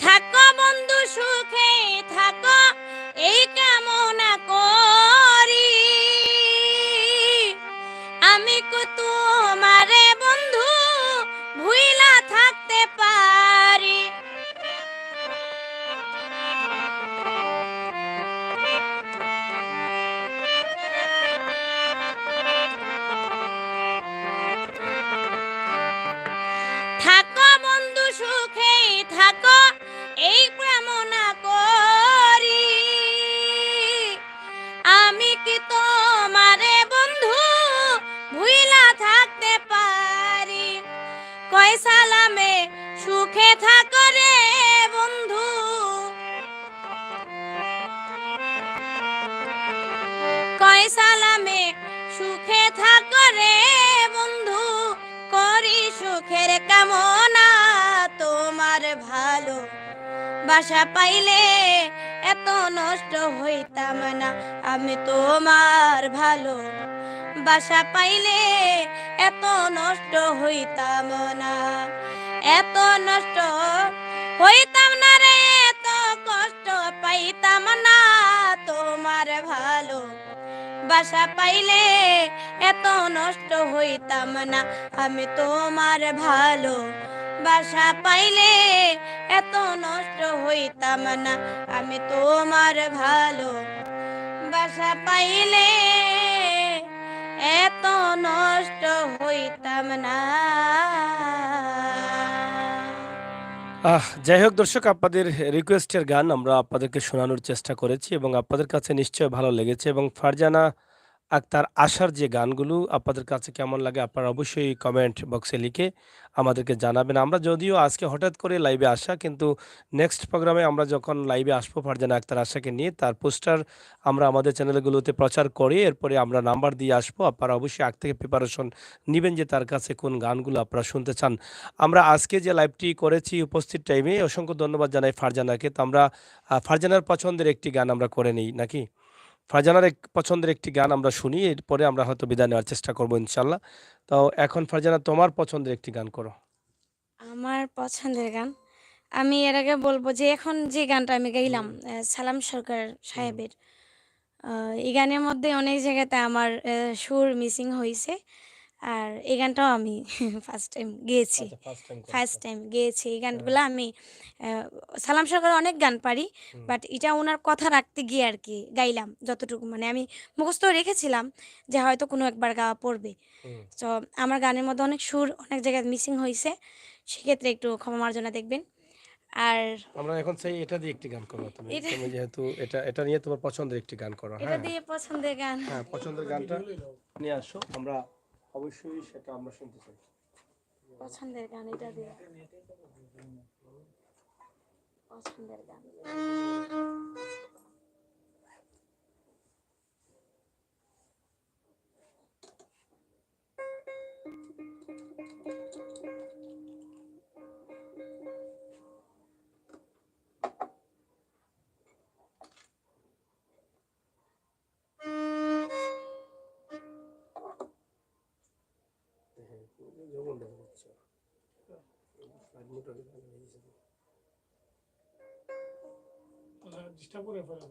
থাকো বন্ধু সুখে থাকো এই কামনা করি, আমি কো তোমারে বন্ধু ভুইলা থাকতে পারি, থাকো বন্ধু সুখে থাকো এই কামনা করি, আমি কি তোমারে বন্ধু ভুইলা থাকতে পারি, কয় সালামে সুখে থাকো রে বন্ধু, কয় সালামে সুখে থাকো রে বন্ধু, করি সুখের কামনা, তোমার ভালো বাসা পাইলে এত নষ্ট হইতাম না, আমি তোমার ভালো বাসা পাইলে এত নষ্ট হইতাম না, এত নষ্ট হইতাম না রে, এত কষ্ট পাইতাম না, তোমার ভালো বাসা পাইলে এত নষ্ট হইতাম না, আমি তোমার ভালো বাসা পাইলে এত নষ্ট হইতাম না, আমি তোমার ভালো বাসা পাইলে এত নষ্ট হইতাম না। যাই হোক দর্শক, আপনাদের রিকোয়েস্টের গান আমরা আপনাদেরকে শোনানোর চেষ্টা করেছি এবং আপনাদের কাছে নিশ্চয়ই ভালো লেগেছে, এবং ফারজানা আক্তার আশার যে গানগুলো আপনাদের কাছে কেমন লাগে আপনারা অবশ্যই কমেন্ট বক্সে লিখে আমাদেরকে জানাবেন। আমরা যদিও আজকে হঠাৎ করে লাইভে আসা, কিন্তু নেক্সট প্রোগ্রামে আমরা যখন লাইভে আসবো ফারজানা আক্তার আশাকে নিয়ে, তার পোস্টার আমরা আমাদের চ্যানেলগুলোতে প্রচার করি, এরপরে আমরা নাম্বার দিয়ে আসবো। আপনারা অবশ্যই আগ থেকে প্রিপারেশন নেবেন যে তার কাছে কোন গানগুলো আপনারা শুনতে চান। আমরা আজকে যে লাইভটি করেছি উপস্থিত টাইমে অসংখ্য ধন্যবাদ জানাই ফারজানাকে। তো আমরা ফারজানার পছন্দের একটি গান আমরা করে নিই নাকি? ফারজানার পছন্দের একটি গান আমরা শুনি, এরপরে আমরা হয়তো বিদায় নেওয়ার চেষ্টা করবো ইনশাল্লাহ। তো এখন ফারজানা তোমার পছন্দের একটি গান করো। আমার পছন্দের গান আমি এর আগে বলবো যে এখন যে গানটা আমি গাইলাম সালাম সরকার সাহেবের, এই গানের মধ্যে অনেক জায়গাতে আমার সুর মিসিং হয়েছে, আর এই গানটাও আমি ফার্স্ট টাইম গেয়েছি, ফার্স্ট টাইম গেয়েছি এই গানগুলো আমি। সালাম সরকার অনেক গান পারি, বাট এটা ওনার কথা রাখতে গিয়ে আর কি গাইলাম যতটুকু, মানে আমি মুখস্থ রেখেছিলাম যে হয়তো কোনো একবার গাওয়া পড়বে। তো আমার গানের মধ্যে অনেক সুর অনেক জায়গায় মিসিং হয়েছে, সেক্ষেত্রে একটু ক্ষমা মার্জনা দেখবেন। আর আমরা এখন চাই এটা দিয়ে একটি গান করো, তুমি এটা তুমি যেহেতু এটা নিয়ে তোমার পছন্দের একটি গান করো। এটা হ্যাঁ দিয়ে পছন্দের গান, হ্যাঁ, পছন্দের গানটা নিয়ে আসো, আমরা অবশ্যই সেটা আমরা শুনতে চাই। পছন্দের গান এটা দিয়ে পছন্দের গান। ডিস্টার্ব করে ফেলে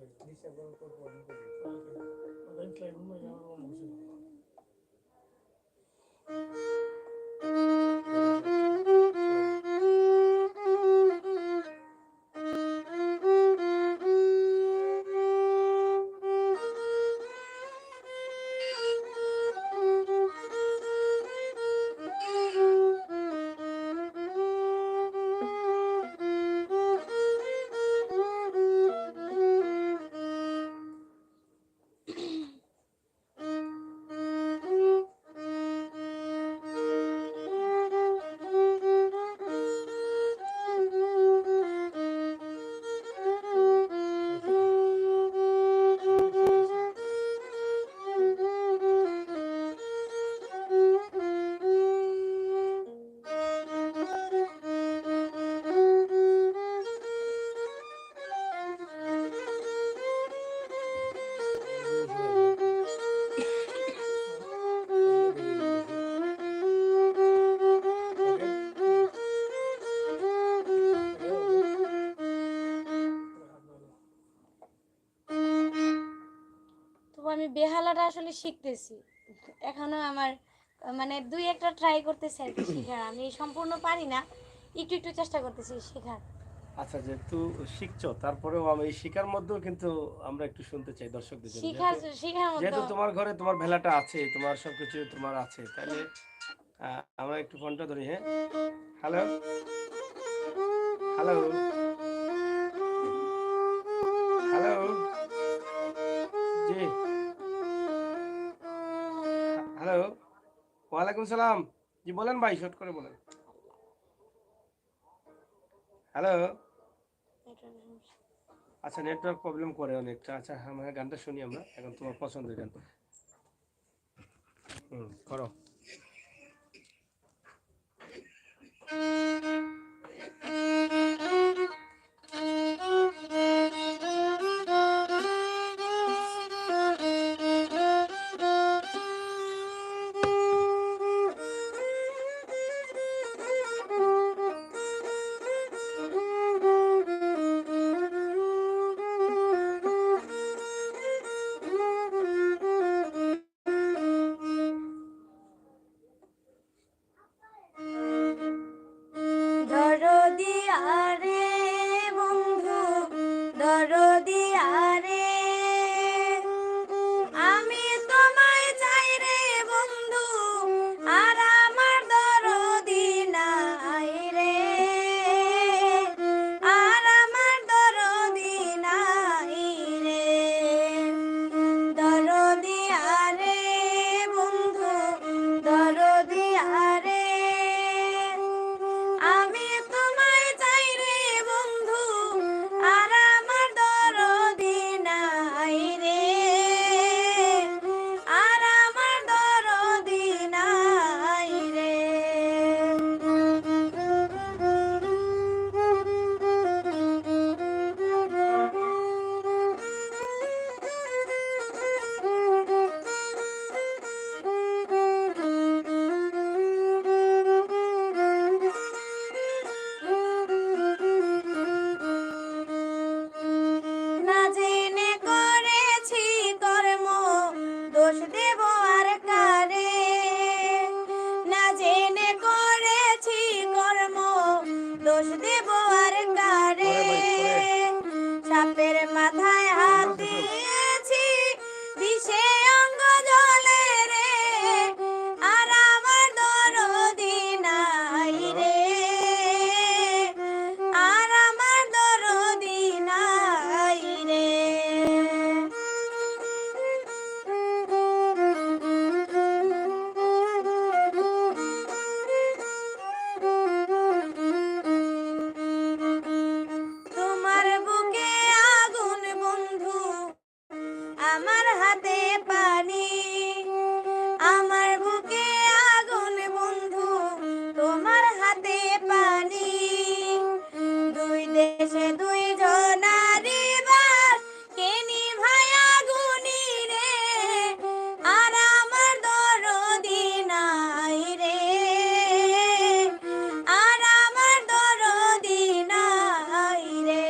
বেহালাটা আসলে শিখতেছি। এখনো আমার মানে ২-১টা ট্রাই করতেছি আরকি শিখার। আমি সম্পূর্ণ পারি না। একটু, একটু চেষ্টা করতেছি শেখার। আচ্ছা, যেহেতু শিখছো তারপরেও আমি এই শিখার মধ্যেও কিন্তু আমরা একটু শুনতে চাই দর্শকদের জন্য। শিখার যেহেতু শিখার মতো যেহেতু তোমার ঘরে তোমার ভেলাটা আছে, তোমার সবকিছু তোমার আছে, তাহলে আমরা একটু ফোনটা ধরি, হ্যাঁ? হ্যালো, হ্যালো, হ্যালো, জি, হ্যালো, ওয়ালাইকুম সালাম। জি বলেন ভাই, শর্ট করে বলেন। হ্যালো। আচ্ছা, নেটওয়ার্ক প্রবলেম করে অনেকটা। আচ্ছা, আমার গানটা শুনি আমরা এখন, তোমার পছন্দের গান। করো। দরদি আরে বন্ধু, দরদি আরে, আমি তোমায় চাই রে বন্ধু, আর আমার দরদি নাই রে, আর আমার দরদি নাই রে। দরদি আরে বন্ধু, দরদি আরে, আমি তোমায় চাই রে বন্ধু, আর আমার দরদি নাই রে, আর আমার দরদি নাই রে। না জেনে করেছি কর্ম, দোষ দেব আর কারে, না জেনে করেছি কর্ম, দোষ দেব আর কারে। পরে ভাই, পরে। সাপের মাথায় হাত দিয়েছি, বিষে অঙ্গ জ্বলে রে, আর আমার দরদি নাই হ্যালো। রে, আর আমার দরদি নাই রে। তোমার বুকে আগুন বন্ধু, আমার হাতে পানি, আমার বুকে আগুন বন্ধু, তোমার হাতে পানি। দুই দেশে দুই জনারি বাস, কে নিভায় আগুনি রে, আর আমার দরদি নাই রে, আর আমার দরদি নাই রে।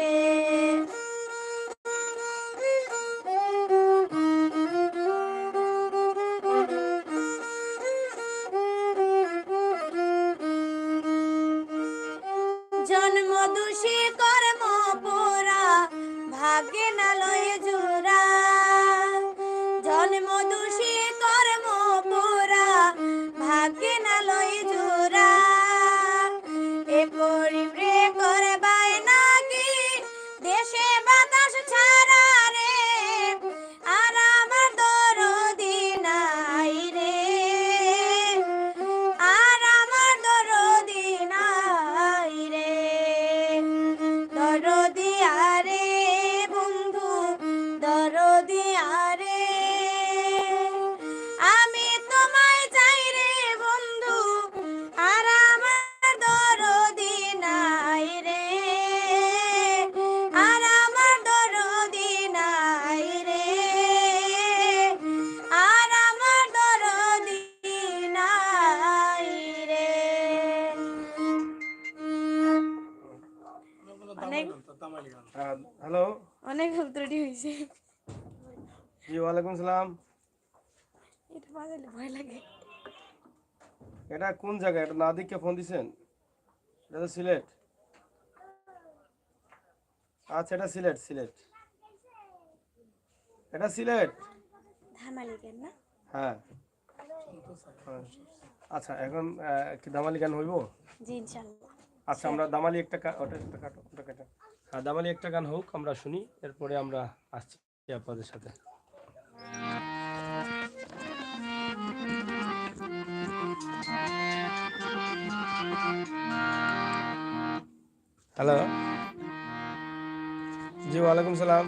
জন্ম দোষী কর্ম পোরা, ভাগ্যে না লয় জোড়া, জন্ম দোষী কর্ম পোরা, ভাগ্যে না লয় জোড়া। এ পরিবে করবাই নাকি দেশে বাতাস ছাড়া রে, আর আমার দরদি নাই রে, আর আমার দরদি নাই রে। দরদি আরে বন্ধু, দরদি আরে, আমি তোমায় চাই রে বন্ধু, আর আমার দরদি নাই রে, আর আমার দরদি নাই রে, আর আমার দরদি নাই রে। অনেক হ্যালো, অনেক ভুল ত্রুটি হয়েছে। জি ওয়ালাইকুম সালাম। এটা বাজালে ভয় লাগে। এটা কোন জায়গা? এটা না দেখে ফোন দিছেন? এটা তো সিলেট। আচ্ছা, এটা সিলেট, সিলেট। এটা সিলেট। ধামালি কেন না? হ্যাঁ। হ্যাঁ। আচ্ছা, এখন কি দামালি গান হইব? জি ইনশাআল্লাহ। আচ্ছা, আমরা দামালি একটা ওটা একটা কাটো, ওটা কাটো। হ্যাঁ, দামালি একটা গান হোক, আমরা শুনি, এরপরে আমরা আসছি আপনাদের সাথে। হ্যালো। জি, ওয়ালাইকুম সালাম।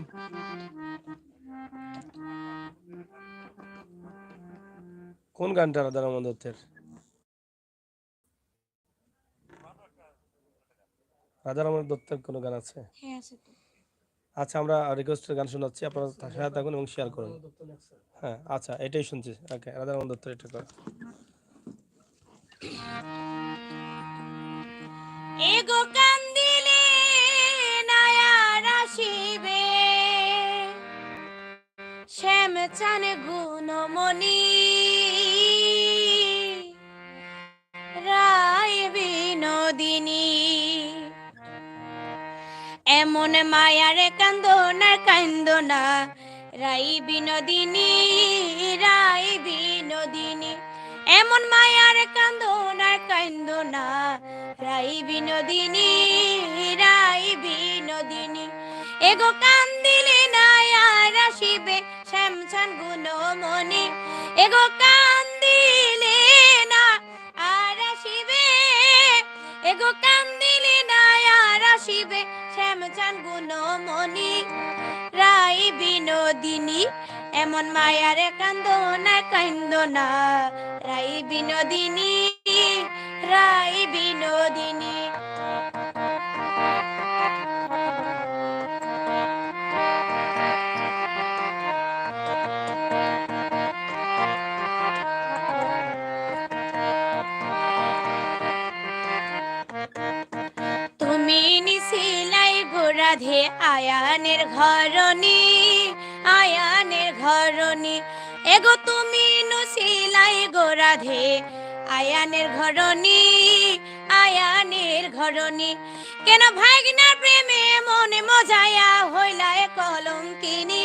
কোন গানটা রাধা রমন দত্তের? রাধা রমন দত্তের কোনো গান আছে? হ্যাঁ আছে তো। আচ্ছা, আমরা রিকোয়েস্টের গান শোনাচ্ছি, আপনারা সাথে থাকুন এবং শেয়ার করুন। হ্যাঁ, আচ্ছা, এটাই শুনছি। ওকে, রাধা রমন দত্তের এটা কর। এগো কান্দিলে নায়ার আসিবে, শ্যাম চান গুণমণি, রায় বিনোদিনী। এমন মায়ারে কান্দনা কান্দনা, রাই বিনোদিনী, রাই বিনোদিনী। এমন মায়ার কান্দনা কান্দনা, রাই বিনোদিনী, রাই বিনোদিনী। এগো কান্দিলে নায়ার আসিবে, শ্যামচান গুণমণি। এগো কান্দিলে না আর আসিবে, এগো কান্দিলে নায়ার আসিবে, শ্যামচান গুণমণি, রাই বিনোদিনী। এমন মায়ারে কান্দনা কান্দনা, রাই বিনোদিনী, রাই বিনোদিনী। তুমি নিছিলাই গোরাধে আয়ানের ঘরণী, আয়ানের ঘরণী। এগো তুমি নছিলাই গোরাধে আয়ানের ঘরণী, আয়ানের ঘরণী। কেন ভাগনার প্রেমে মনে মজায়া হইলায় কলঙ্কিনী,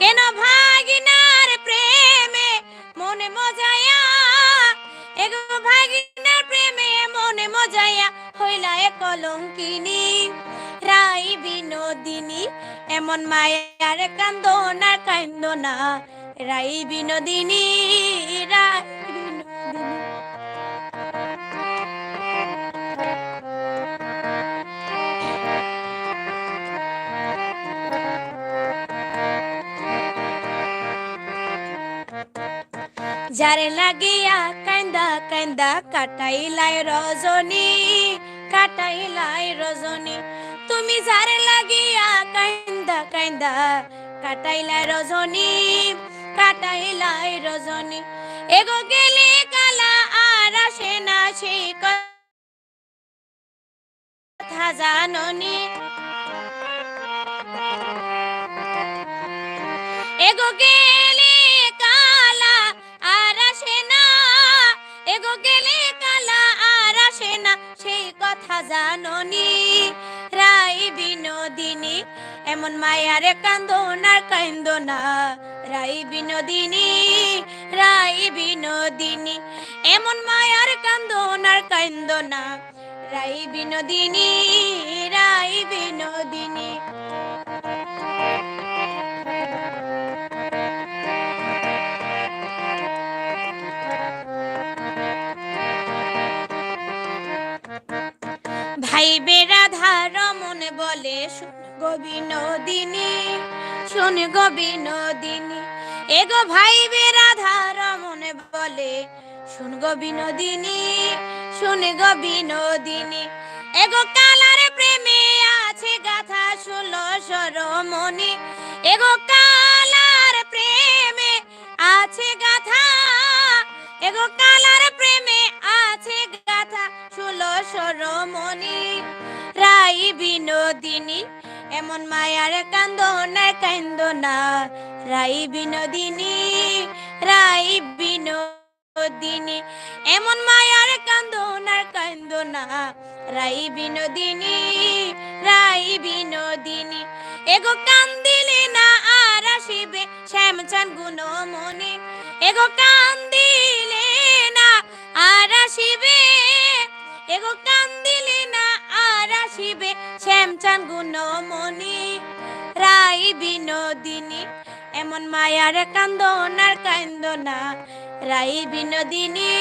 কেন ভাগনার প্রেমে মনে মজায়া, এগো ভাগনার প্রেমে মনে মজায়া হইলায় কলঙ্কিনী, রাই বিনোদিনী। এমন মায়ার কান্দনা কান্দনা, রাই বিনোদিনী, রাই বিনোদিনী। যারে লাগিয়া কান্দা কান্দা কাটাইলাই রজনী, কাটাইলাই রজনী। তুমি যারে লাগিয়া কান্দা কান্দা কাটাইলাই রজনী, কাটাইলাই রজনী। এগো গেলে কালা আর আসে না সেই কথা জাননি, এগো গেলে কালা আর আসে না, এগো গেলে কালা আর আসে না সেই কথা জাননি, রাই বিনোদিনী। এমন মায়ারে কান্দনার কান্দনা, রাই বিনোদিনী, রাই বিনোদিনী। এমন মায়ার কান্দনার কান্দনা, রাই বিনোদিনী, রাই বিনোদিনী। ভাই বেরাধা রমন বলে শুন গো বিনোদিনী, শুন গো বিনোদিনী। এগো ভাই বেরাধা রমন বলে শুন গো বিনোদিনী, শুন গো বিনোদিনী। এগো কালার প্রেমে আছে গাথা 1600 রমণী, এগো কালার প্রেমে আছে গাথা, এগো কালার প্রেমে আছে গাথা 1600 রমণী, রাই বিনোদিনী। এমন মায়ার কান্দনা কান্দনা, রাই বিনোদিনী, রাই বিনোদিনী এমন মায়ার কান্দন আর কান্দনা রাই বিনোদিনী রাই বিনোদিনী এগো কান্দিলে না আর আসিবে শ্যামচান গুণমণি এগো কান্দিলে না আর আসিবে এগো কান্দিলে না আর আসিবে শ্যামচান গুণমণি রাই বিনোদিনী এমন মায়ার কান্দন আর কান্দনা রাই বিনোদিনী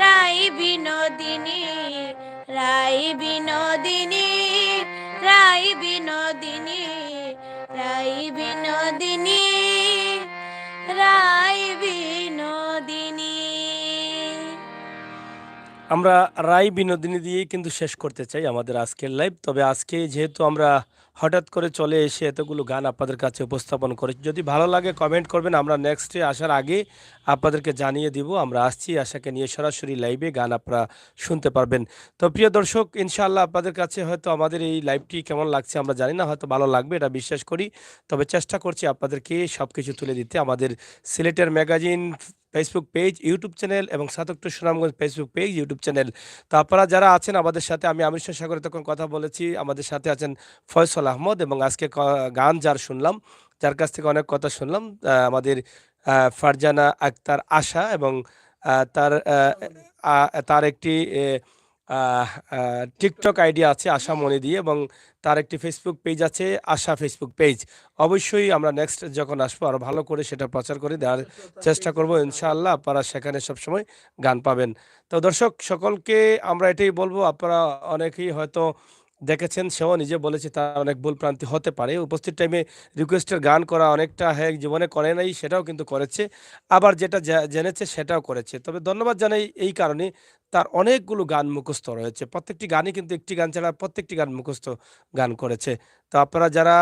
রাই বিনোদিনী রাই বিনোদিনী রাই বিনোদিনী রাই বিনোদিনী রাই বিনোদিনী। আমরা রাই বিনোদিনী দিয়েই কিন্তু শেষ করতে চাই আমাদের আজকের লাইভ। তবে আজকে যেহেতু আমরা হঠাৎ করে চলে এসে এতগুলো গান আপনাদের কাছে উপস্থাপন করেছি, যদি ভালো লাগে কমেন্ট করবেন, আমরা নেক্সটে আসার আগে আপনাদেরকে জানিয়ে দিব আমরা আসছি। আশাকে নিয়ে সরাসরি লাইভে গান আপনারা শুনতে পারবেন। তো প্রিয় দর্শক, ইনশাআল্লাহ আপনাদের কাছে হয়তো আমাদের এই লাইভটি কেমন লাগছে আমরা জানি না, হয়তো ভালো লাগবে এটা বিশ্বাস করি। তবে চেষ্টা করছি আপনাদেরকে সব কিছু তুলে দিতে। আমাদের সিলেটের magazine Facebook page, YouTube channel এবং ৭ Sunamganj Facebook page, YouTube channel. তো আপনারা যারা আছেন আমাদের সাথে, আমি আমির হোসেন সাগর তখন কথা বলেছি, আমাদের সাথে আছেন ফয়সল আহমদ, এবং আজকে গান যার শুনলাম, যার কাছ থেকে অনেক কথা শুনলাম, আমাদের ফারজানা আক্তার আশা, এবং তার তার একটি টিকটক আইডি আছে আশা মনি দিয়ে, এবং তার একটি ফেসবুক পেজ আছে আশা ফেসবুক পেজ। অবশ্যই আমরা নেক্সট যখন আসবো আরও ভালো করে সেটা প্রচার করে দেওয়ার চেষ্টা করব ইনশাআল্লাহ। আপনারা সেখানে সবসময় গান পাবেন। তো দর্শক সকলকে আমরা এটাই বলবো, আপনারা অনেকেই হয়তো দেখেছেন, সেও নিজে বলেছে তার অনেক ভুল প্রান্তি হতে পারে। উপস্থিত টাইমে রিকোয়েস্টের গান করা অনেকটা জীবনে করে নাই, সেটাও কিন্তু করেছে, আবার যেটা জেনেছে সেটাও করেছে। তবে ধন্যবাদ জানাই এই কারণে, তার অনেকগুলো গান মুখস্থ রয়েছে, প্রত্যেকটি গানই কিন্তু একটি গান ছাড়া প্রত্যেকটি গান মুখস্থ গান করেছে। তো আপনারা যারা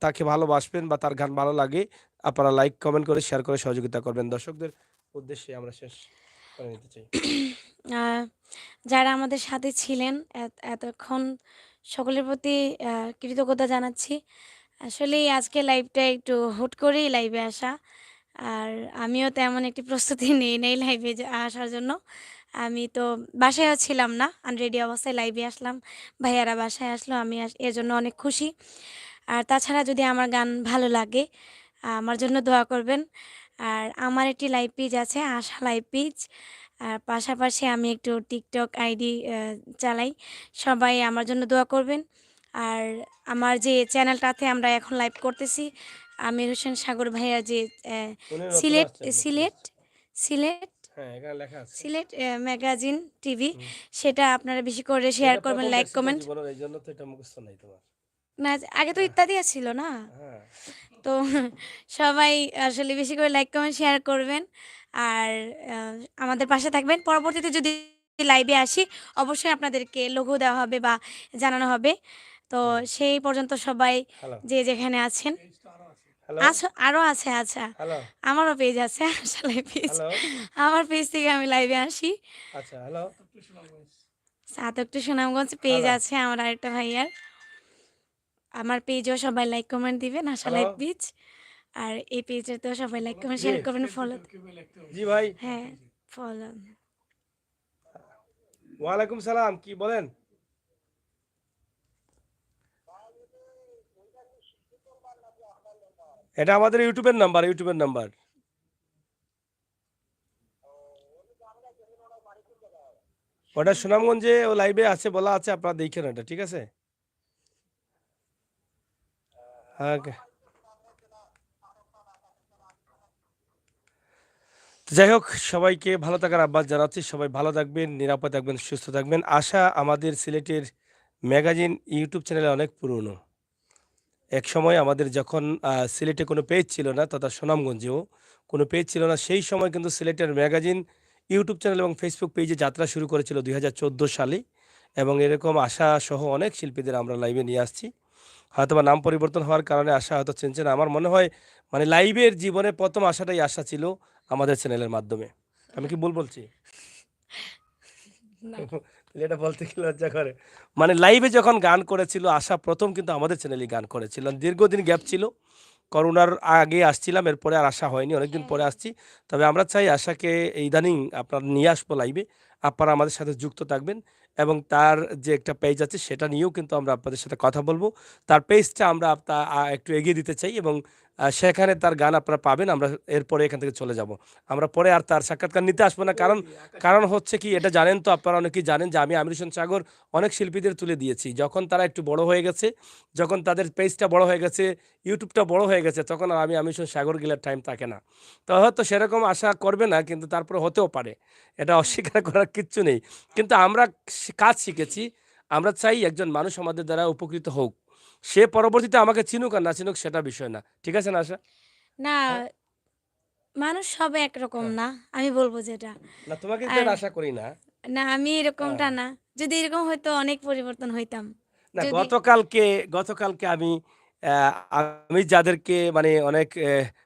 তাকে ভালোবাসবেন বা তার গান ভালো লাগে, আপনারা লাইক কমেন্ট করে শেয়ার করে সহযোগিতা করবেন। দর্শকদের উদ্দেশ্যে আমরা শেষ করে নিতে চাই। আহ, যারা আমাদের সাথে ছিলেন এতক্ষণ, সকলের প্রতি কৃতজ্ঞতা জানাচ্ছি। আসলে আজকে লাইভটা একটু হুট করেই লাইভে আসা, আর আমিও তেমন একটি প্রস্তুতি নেই নাই লাইভে আসার জন্য। আমি তো বাসায়ও ছিলাম না, আনরেডি অবস্থায় লাইভে আসলাম, ভাইয়ারা বাসায় আসলো, আমি এর জন্য অনেক খুশি। আর তাছাড়া যদি আমার গান ভালো লাগে আমার জন্য দোয়া করবেন। আর আমার একটি লাইভ পেজ আছে, আশা লাইভ পেজ। আর পাশাপাশি আমি একটু টিকটক আইডি চালাই, সবাই আমার জন্য দোয়া করবেন। আর আমার যে চ্যানেলটাতে আমরা এখন লাইভ করতেছি, আমির হোসেন সাগর ভাইয়া যে উনি নতুন সিলেট আসছেন, নতুন সিলেট আসছেন। সিলেট হ্যাঁ, এখানে লেখা আছে। সিলেট ম্যাগাজিন টিভি, হুম। সেটা আপনারা বেশি করে শেয়ার এটা করবেন, প্রথম লাইক দেখছি তো কমেন্ট। জীবনের, এই জন্য তো এটা মুখস্থ নাই তোমার। না, আগে তো হ্যাঁ, ইত্যাদি ছিল না। হ্যাঁ। তো সবাই আসলে বেশি করে লাইক কমেন্ট শেয়ার করবেন। আর আহ, আমাদের পাশে থাকবেন। পরবর্তীতে যদি লাইভে আসি অবশ্যই আপনাদেরকে লোগো দেওয়া হবে বা জানানো হবে। তো হুম। সেই পর্যন্ত সবাই হ্যালো যে যেখানে আছেন, পেজটা আরো আছে। হ্যালো, আরও আছে। আচ্ছা, হ্যালো, আমারও পেজ আছে, আসলে পেজ, হ্যালো। আমার পেজ থেকে আমি লাইভে আসি। আচ্ছা, হ্যালো, একটু সুনামগঞ্জ। সাতকটু সুনামগঞ্জ পেজ হ্যালো, আছে আমার আরেকটা ভাইয়ার। আমার পেজও সবাই লাইক কমেন্ট দিবেন, আশা হ্যালো। Live page. আর এই পেজটাতেও সবাই লাইক কমেন্ট জি, শেয়ার করবেন, ফলো। জি ভাই। হ্যাঁ, ফলো। ওয়ালাইকুম সালাম, কি বলেন? এটা আমাদের ইউটিউবের নাম্বার, ইউটিউবের নাম্বার। ওটা সুনামগঞ্জে ও লাইভে আছে, বলা আছে, আপনারা দেখেন এটা, ঠিক আছে? ওকে। যাই হোক, সবাইকে ভালো থাকার আহ্বান জানাচ্ছি। সবাই ভালো থাকবেন, নিরাপদ থাকবেন, সুস্থ থাকবেন। আশা আমাদের সিলেটের ম্যাগাজিন ইউটিউব চ্যানেলে অনেক পুরনো। এক সময় আমাদের যখন সিলেটে কোনো পেজ ছিল না, তথা সুনামগঞ্জেও কোনো পেজ ছিল না, সেই সময় কিন্তু সিলেটের ম্যাগাজিন ইউটিউব চ্যানেল এবং ফেসবুক পেজে যাত্রা শুরু করেছিল ২০১৪ সালে, এবং এরকম আশা সহ অনেক শিল্পীদের আমরা লাইভে নিয়ে আসছি। হয়তোবা নাম পরিবর্তন হওয়ার কারণে আশা হয়তো চিনছে না। আমার মনে হয় মানে লাইভের জীবনে প্রথম আশাটাই আশা ছিল আমাদের চ্যানেলের মাধ্যমে। আমি কি ভুল বলছি? না, তাহলে এটা বলতে কি লজ্জা করে? মানে লাইভে যখন গান করেছিল আশা প্রথম কিন্তু আমাদের চ্যানেলে গান করেছিল। দীর্ঘদিন গ্যাপ ছিল, করোনার আগে আসছিলাম, এরপরে আর আসা হয়নি, অনেকদিন পরে আসছি। তবে আমরা চাই আশাকে ইদানিং আপনার নিয়ে আসবো লাইভে, আপনারা আমাদের সাথে যুক্ত থাকবেন এবং তার যে একটা পেজ আছে সেটা নিয়েও কিন্তু আমরা আপনাদের সাথে কথা বলবো। তার পেজটা আমরা একটু এগিয়ে দিতে চাই এবং সেখানে তার গান আপনারা পাবেন। আমরা এরপরে এখান থেকে চলে যাব। আমরা পরে আর তার সাক্ষাৎকার নিতে আসবো না, কারণ কারণ হচ্ছে কি, এটা জানেন তো, আপনারা অনেকেই জানেন যে আমি আমির হোসেন সাগর অনেক শিল্পীদের তুলে দিয়েছি। যখন তারা একটু বড় হয়ে গেছে, যখন তাদের পেজটা বড় হয়ে গেছে, ইউটিউবটা বড় হয়ে গেছে, তখন আর আমি আমির হোসেন সাগর গেলার টাইম থাকে না। তো হয়তো সেরকম আশা করবে না, কিন্তু তারপরে হতেও পারে, এটা অস্বীকার করার কিচ্ছু নেই। কিন্তু আমরা কাজ শিখেছি, আমরা চাই একজন মানুষ আমাদের দ্বারা উপকৃত হোক। সে পরবর্তীতে আমাকে চিনুক আর না চিনুক সেটা বিষয় না। ঠিক আছে না আশা? না, হ্যাঁ, মানুষ সব একরকম হ্যাঁ। না, আমি বলবো যেটা। না, তোমাকে আর দিয়ে আশা করি না। না, আমি এরকমটা হ্যাঁ। না। যদি এরকম হইতো অনেক পরিবর্তন হইতাম। না, যদি গতকালকে আমি আমি যাদেরকে মানে অনেক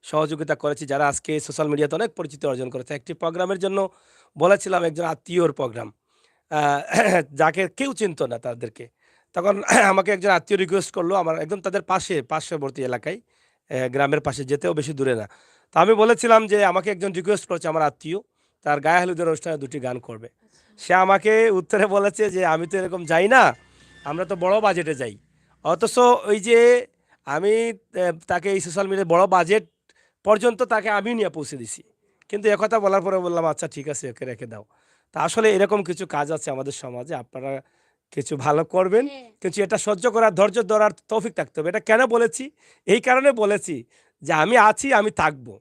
সহযোগিতা করেছি, যারা আজকে সোশ্যাল মিডিয়াতে অনেক পরিচিতি অর্জন করেছে, একটি প্রোগ্রামের জন্য বলেছিলাম, একজন আত্মীয়র প্রোগ্রাম, আ যাকে কেউ চিনত না তাদেরকে। তখন আমাকে একজন আত্মীয় রিকোয়েস্ট করলো, আমার একদম তাদের পার্শ্ববর্তী এলাকায়, গ্রামের পাশে, যেতেও বেশি দূরে না। তো আমি বলেছিলাম যে আমাকে একজন রিকোয়েস্ট করেছে, আমার আত্মীয়, তার গায়ে হলুদের অনুষ্ঠানে ২ টি গান করবে। সে আমাকে উত্তরে বলেছে যে, "আমি তো এরকম যাই না, আমরা তো বড় বাজেটে যাই।" অথচ ওই যে আমি তাকে এই সোশ্যাল মিডিয়ায় বড় বাজেট পর্যন্ত তাকে আমি নিয়ে পৌঁছে দিছি। কিন্তু একথা বলার পরে বললাম, "আচ্ছা ঠিক আছে, ওকে রেখে দাও।" তা আসলে এরকম কিছু কাজ আছে আমাদের সমাজে। আপনারা কিছু ভালো করবেন, হ্যাঁ। কিন্তু এটা সহ্য করার, ধৈর্য ধরার তৌফিক থাকতে হবে। এটা কেন বলেছি? এই কারণে বলেছি যে আমি আছি, আমি থাকবো।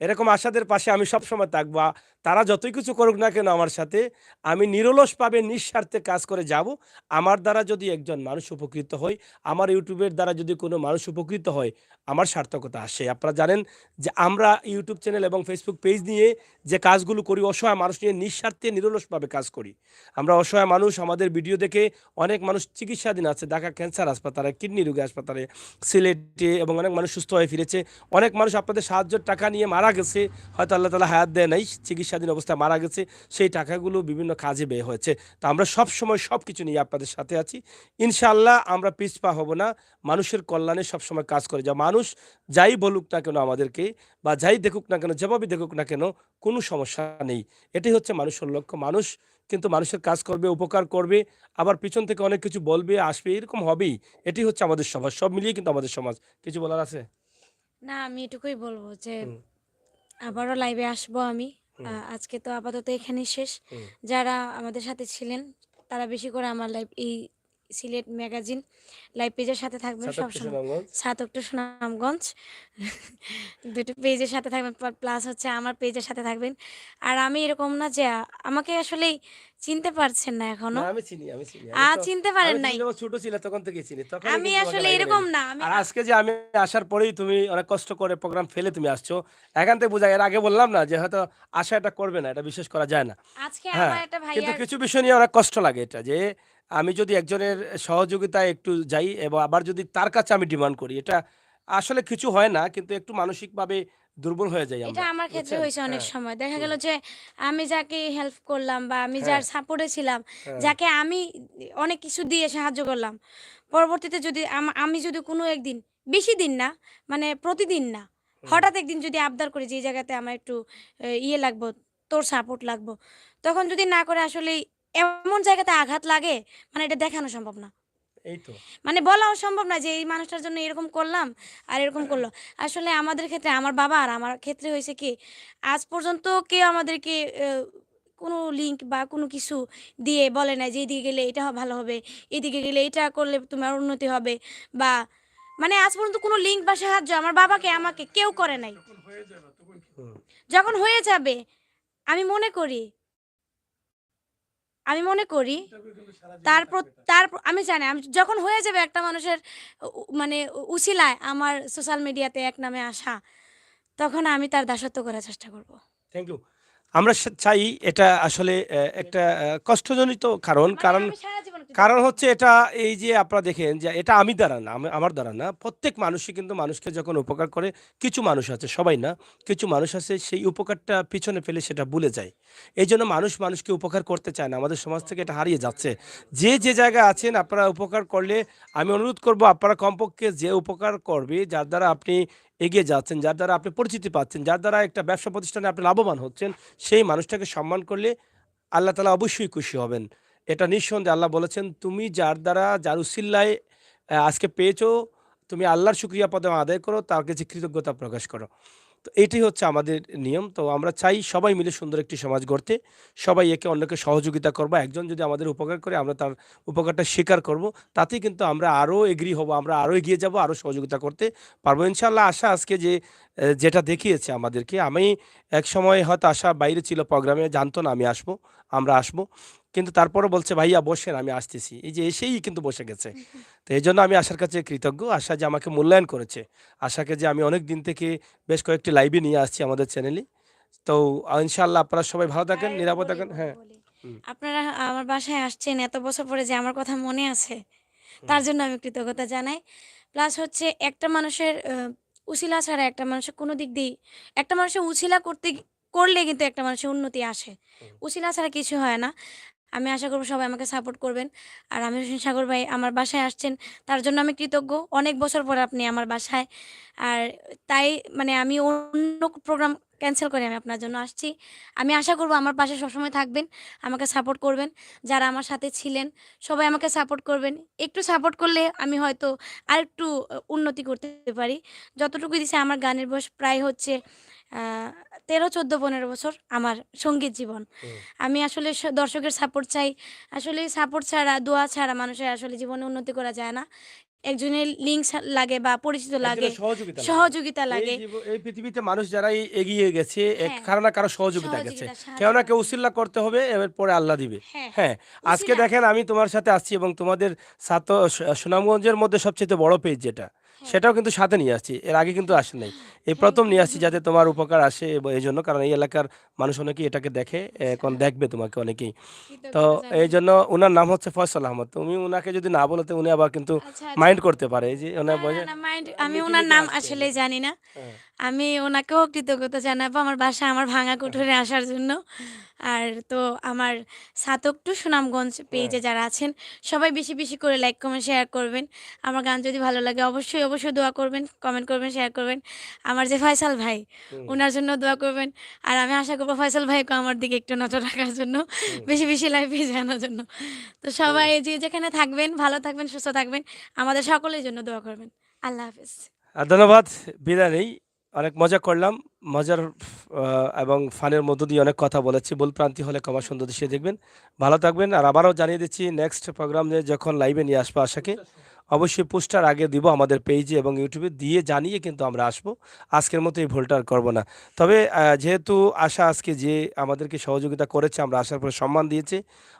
এরকম আশাদের পাশে আমি সবসময় থাকবো। তারা যতই কিছু করুক না কেন আমার সাথে, আমি নিরলসভাবে নিঃস্বার্থে কাজ করে যাব। আমার দ্বারা যদি একজন মানুষ উপকৃত হয়, আমার ইউটিউবের দ্বারা যদি কোনো মানুষ উপকৃত হয়, আমার সার্থকতা আসে। আপনারা জানেন যে আমরা ইউটিউব চ্যানেল এবং ফেসবুক পেজ নিয়ে যে কাজগুলো করি, অসহায় মানুষ নিয়ে নিঃস্বার্থে নিরলসভাবে কাজ করি। আমরা অসহায় মানুষ, আমাদের ভিডিও দেখে অনেক মানুষ চিকিৎসাধীন আছে, ঢাকা ক্যান্সার হাসপাতালে, কিডনি রোগী হাসপাতালে, সিলেটে, এবং অনেক মানুষ সুস্থ হয়ে ফিরেছে। অনেক মানুষ আপনাদের সাহায্যের টাকা নিয়ে মারা গেছে, হয়তো আল্লাহ তাআলা হায়াত দেয় নাই, চিকিৎসাধীন অবস্থায় মারা গেছে, সেই টাকাগুলো বিভিন্ন কাজে ব্যয় হয়েছে। তো আমরা সবসময় সব কিছু নিয়ে আপনাদের সাথে আছি। ইনশাআল্লাহ আমরা পিছপা হব না, মানুষের কল্যাণে সবসময় কাজ করে যাও। মানুষ যাই বলুক না কেন আমাদেরকে, বা যাই দেখুক না কেন, যেভাবে দেখুক না কেন, কোনো সমস্যা নেই। এটাই হচ্ছে মানুষের লক্ষ্য। মানুষ কিন্তু মানুষের কাজ করবে, উপকার করবে, আবার পিছন থেকে অনেক কিছু বলবে, আসবে, এরকম হবেই। এটি হচ্ছে আমাদের সমাজ। সব মিলিয়ে কিন্তু আমাদের সমাজ। কিছু বলার আছে? না, আমি এটুকুই বলবো যে হুম, আবারও লাইভে আসবো আমি। হুম, আজকে তো আপাতত এখানেই শেষ। হুম। যারা আমাদের সাথে ছিলেন, তারা বেশি করে আমার লাইভ এই সিলেট ম্যাগাজিন লাইভ পেজের সাথে থাকবেন সাতাত্তর সবসময়। সুনামগঞ্জ। ৭ অক্টোবর সুনামগঞ্জ ২টো পেজের সাথে থাকবেন, প্লাস হচ্ছে আমার পেজের সাথে থাকবেন। আর আমি এরকম না যে আমাকে আসলেই চিনতে পারছেন না না, এখনো। আমি চিনি, আমি চিনি। চিনতে আমি পারেন তুমি নাই। যখন ছোট ছিলে তখন থেকেই চিনি। তখনই আমি কিন্তু তোমাকে আসলে লাইভে এরকম এনেছি। না। আমি আর আজকে যে আমি আসার পরেই তুমি অনেক কষ্ট করে প্রোগ্রাম ফেলে তুমি আসছো, এখান থেকে বোঝা যায়। এর আগে বললাম না যে হয়তো আশা এটা করবে না, এটা বিশ্বাস করা যায় না। আজকে হ্যাঁ, আমার একটা কিন্তু ভাইয়ার কিছু বিষয় নিয়ে অনেক কষ্ট লাগে, এটা যে আমি যদি একজনের সহযোগিতায় একটু যাই এবং আবার যদি তার কাছে আমি ডিমান্ড করি, এটা আসলে কিছু হয় না, কিন্তু একটু মানসিকভাবে দুর্বল হয়ে যাই এটা আমরা। আমার ক্ষেত্রে বুঝছেন? হইছে অনেক হ্যাঁ। সময়। দেখা হুম। গেল যে আমি যাকে হেল্প করলাম বা আমি হ্যাঁ, যার সাপোর্টে ছিলাম, হ্যাঁ। যাকে আমি অনেক কিছু দিয়ে সাহায্য করলাম। পরবর্তীতে যদি আমি যদি কোনো একদিন, বেশি দিন না, মানে প্রতিদিন না, হুম। হঠাৎ একদিন যদি আবদার করি যে এই জায়গাতে আমার একটু ইয়ে লাগবো, তোর সাপোর্ট লাগবো। তখন যদি না করে আসলেই এমন জায়গাতে আঘাত লাগে, মানে এটা দেখানো সম্ভব না। এই তো। মানে বলাও সম্ভব না যে এই মানুষটার জন্য এরকম করলাম আর এরকম করলো। আসলে আমাদের ক্ষেত্রে, আমার বাবা আর আমার ক্ষেত্রে হয়েছে কি, আজ পর্যন্ত কেউ আমাদেরকে কোনো লিঙ্ক বা কোনো কিছু দিয়ে বলে নাই যে এদিকে গেলে এটা ভালো হবে, এদিকে গেলে এটা করলে তোমার উন্নতি হবে, বা মানে আজ পর্যন্ত কোনো লিঙ্ক বা সাহায্য আমার বাবাকে আমাকে কেউ করে নাই। হুম। যখন হয়ে যাবে, আমি মনে করি আমি মনে করি তারপর আমি জানি আমি যখন হয়ে যাবে একটা মানুষের মানে উছিলায় আমার সোশ্যাল মিডিয়াতে এক নামে আসা, তখন আমি তার দাসত্ব করার চেষ্টা করব। Thank you. আমরা চাই এটা আসলে একটা কষ্টজনিত কারণ। মানে কারণ আমি সারা জীবন কৃতজ্ঞ কারণ থাকবো। হচ্ছে এটা, এই যে আপনারা দেখেন যে এটা আমি দ্বারা না, আমার দ্বারা না। প্রত্যেক মানুষই কিন্তু মানুষকে যখন উপকার করে, কিছু মানুষ আছে, সবাই না, কিছু মানুষ আছে সেই উপকারটা পিছনে ফেলে সেটা ভুলে যায়। এইজন্য মানুষ মানুষকে উপকার করতে চায় না। আমাদের সমাজ থেকে এটা হারিয়ে যাচ্ছে। যে জায়গায় আছেন আপনারা উপকার করলে আমি অনুরোধ করব, আপনারা কমপক্ষে যে উপকার করবে, যার দ্বারা আপনি এগিয়ে যাচ্ছেন, যার দ্বারা আপনি পরিচিতি পাচ্ছেন, যার দ্বারা একটা ব্যবসা প্রতিষ্ঠানে আপনি লাভবান হচ্ছেন, সেই মানুষটাকে সম্মান করলে আল্লাহ তাআলা অবশ্যই খুশি হবেন। এটা নিঃসন্দেহে আল্লাহ বলেছেন, "তুমি যার দ্বারা যার উসিলায় আজকে পেয়েছো, তুমি আল্লাহর শুকরিয়া পদে আদায় করো, তার কাছে কৃতজ্ঞতা প্রকাশ করো।" তো এটাই হচ্ছে আমাদের নিয়ম। তো আমরা চাই সবাই মিলে সুন্দর একটি সমাজ গড়তে। সবাই একে অন্যকে সহযোগিতা করব। একজন যদি আমাদের উপকার করে আমরা তার উপকারটা স্বীকার করব। তাতেই কিন্তু আমরা আরো এগ্রি হব। আমরা আরো এগিয়ে যাব, আরো সহযোগিতা করতে পারবো। ইনশাআল্লাহ আশা আজকে যে যেটা দেখিয়েছে আমাদেরকে, আমি একসময় হয়তো আশা বাইরে ছিল প্রোগ্রামে, জানতো না আমি আসবো, আমরা আসবো। কিন্তু তারপরও বলছে, "ভাইয়া বসেন, আমি আসতেছি।" এই যে এসেই কিন্তু বসে গেছে। তো এজন্য আমি আশার কাছে কৃতজ্ঞ। আশা যে আমাকে মূল্যায়ন করেছে। আশাকে যে আমি অনেক দিন থেকে বেশ কয়েকটি লাইভে নিয়ে আসছি আমাদের চ্যানেলে। তো ইনশাআল্লাহ আপনারা সবাই ভালো থাকেন, আর নিরাপদ বলি, থাকেন। বলি, হ্যাঁ, বলি। হুম, আপনারা আমার বাসায় আসছেন এত বছর পরে, যে আমার কথা মনে আছে, হুম। তার জন্য আমি কৃতজ্ঞতা জানাই। প্লাস হচ্ছে একটা মানুষের উছিলা ছাড়া একটা মানুষের কোনো দিক দিয়েই, একটা মানুষের উছিলা করলে কিন্তু একটা মানুষের উন্নতি আসে। হুম। উছিলা ছাড়া কিছু হয় না। আমি আশা করব সবাই আমাকে সাপোর্ট করবেন। আর আমির হোসেন সাগর ভাই আমার বাসায় আসছেন, তার জন্য আমি কৃতজ্ঞ। অনেক বছর পরে আপনি আমার বাসায়। আর তাই মানে আমি অন্য প্রোগ্রাম ক্যানসেল করে আমি আপনার জন্য আসছি। আমি আশা করব আমার পাশে সবসময় থাকবেন, আমাকে সাপোর্ট করবেন। যারা আমার সাথে ছিলেন সবাই আমাকে সাপোর্ট করবেন। একটু সাপোর্ট করলে আমি হয়তো আরেকটু উন্নতি করতে পারি। যতটুকু দিছে, আমার গানের বয়স প্রায় হচ্ছে আ ১৩, ১৪, ১৫ বছর আমার সঙ্গীত জীবন। হুম। আমি আসলে দর্শকের সাপোর্ট চাই। আসলে সাপোর্ট ছাড়া, দোয়া ছাড়া মানুষের আসলে জীবনে উন্নতি করা যায় না। একজনের লিঙ্ক লাগে বা পরিচিত লাগে, একজনের সহযোগিতা লাগে। সহযোগিতা লাগে। এই পৃথিবীতে মানুষ যারাই এগিয়ে গেছে হ্যাঁ, কারো না কারো সহযোগিতা গেছে। সহযোগিতা, কেউ সাহায্য না কেউ লাগে। উসিলা করতে হবে, এবার পরে আল্লাহ দিবে। হ্যাঁ, হ্যাঁ। হ্যাঁ, আজকে উছিলা। দেখেন আমি তোমার সাথে আসছি এবং তোমাদের সুনামগঞ্জের মধ্যে সবচাইতে বড় পেজ যেটা, হ্যাঁ, সেটাও কিন্তু সাথে নিয়ে আসছি। এর আগে কিন্তু আসে নাই। এই থ্যাংক ১ম নিয়ে ইউ। আসছি যাতে তোমার উপকার আসে এইজন্য, কারণ এই এলাকার মানুষ অনেকেই এটাকে দেখে, আচ্ছা, এখন দেখবে তোমাকে অনেকেই। তো কৃতজ্ঞতা জানাই। এইজন্য উনার নাম হচ্ছে ফয়সাল আহমদ। তুমি উনাকে যদি না বলো তো উনি আবার কিন্তু আচ্ছা, আচ্ছা। মাইন্ড করতে পারে। এই যে না, উনার না, বলে না, মাইন্ড, আমি উনার মিটিং-এ নাম আসছে উনি। আসলেই জানি না। হ্যাঁ। আমি ওনাকেও কৃতজ্ঞতা জানাবো আমার বাসায় আমার ভাঙা কুঠুরে আসার জন্য। আর তো আমার সাতক টু সুনামগঞ্জ হ্যাঁ। পেজে যারা আছেন সবাই বেশি, বেশি করে লাইক, কমেন্ট, শেয়ার করবেন। আমার গান যদি ভালো লাগে অবশ্যই, অবশ্যই দোয়া করবেন, কমেন্ট করবেন, শেয়ার করবেন। আমার যে ফয়সাল ভাই, হুম, উনার জন্য দোয়া করবেন। আর আমি আশা করব ফয়সাল ভাইকেও আমার দিকে একটু নজর রাখার জন্য, হুম, বেশি, বেশি লাইভ পেজে আনার জন্য। তো হুম। সবাই যে যেখানে থাকবেন, ভালো থাকবেন, সুস্থ থাকবেন। আমাদের সকলের জন্য দোয়া করবেন। আল্লাহ হাফেজ। ধন্যবাদ। বিদায় নেই। অনেক মজা করলাম। মজার এবং ফানের মধ্য দিয়ে অনেক কথা বলেছি। ভুল ভ্রান্তি হলে ক্ষমা সুন্দর দৃষ্টিতে দেখবেন। ভালো থাকবেন। আর আবারও জানিয়ে দিচ্ছি নেক্সট প্রোগ্রামে যখন লাইভে নিয়ে আসবো আশাকে, অবশ্যই পোস্টার আগে দিব আমাদের পেজে এবং ইউটিউবে দিয়ে জানিয়ে কিন্তু আমরা আসবো। আজকের মতো এই ভুলটা আর করব না। তবে যেহেতু আশা আজকে যে আমাদেরকে সহযোগিতা করেছে, আমরা আসার পরে সম্মান দিয়েছে,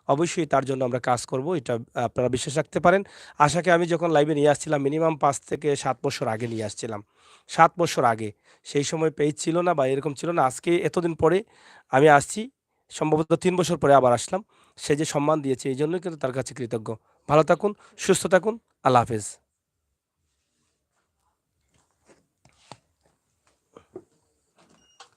অবশ্যই তার জন্য আমরা কাজ করব। এটা আপনারা বিশ্বাস রাখতে পারেন। আশাকে আমি যখন লাইভে নিয়ে আসছিলাম মিনিমাম ৫ থেকে ৭ বছর আগে নিয়ে আসছিলাম। ৭ বছর আগে। সেই সময় পেজ ছিল না বা এরকম ছিল না। আজকে এতদিন পরে আমি আসছি। সম্ভবত ৩ বছর পরে আবার আসলাম। সে যে সম্মান দিয়েছে এইজন্যই কিন্তু তার কাছে কৃতজ্ঞ। ভালো থাকুন, সুস্থ থাকুন। আল্লাহ হাফেজ।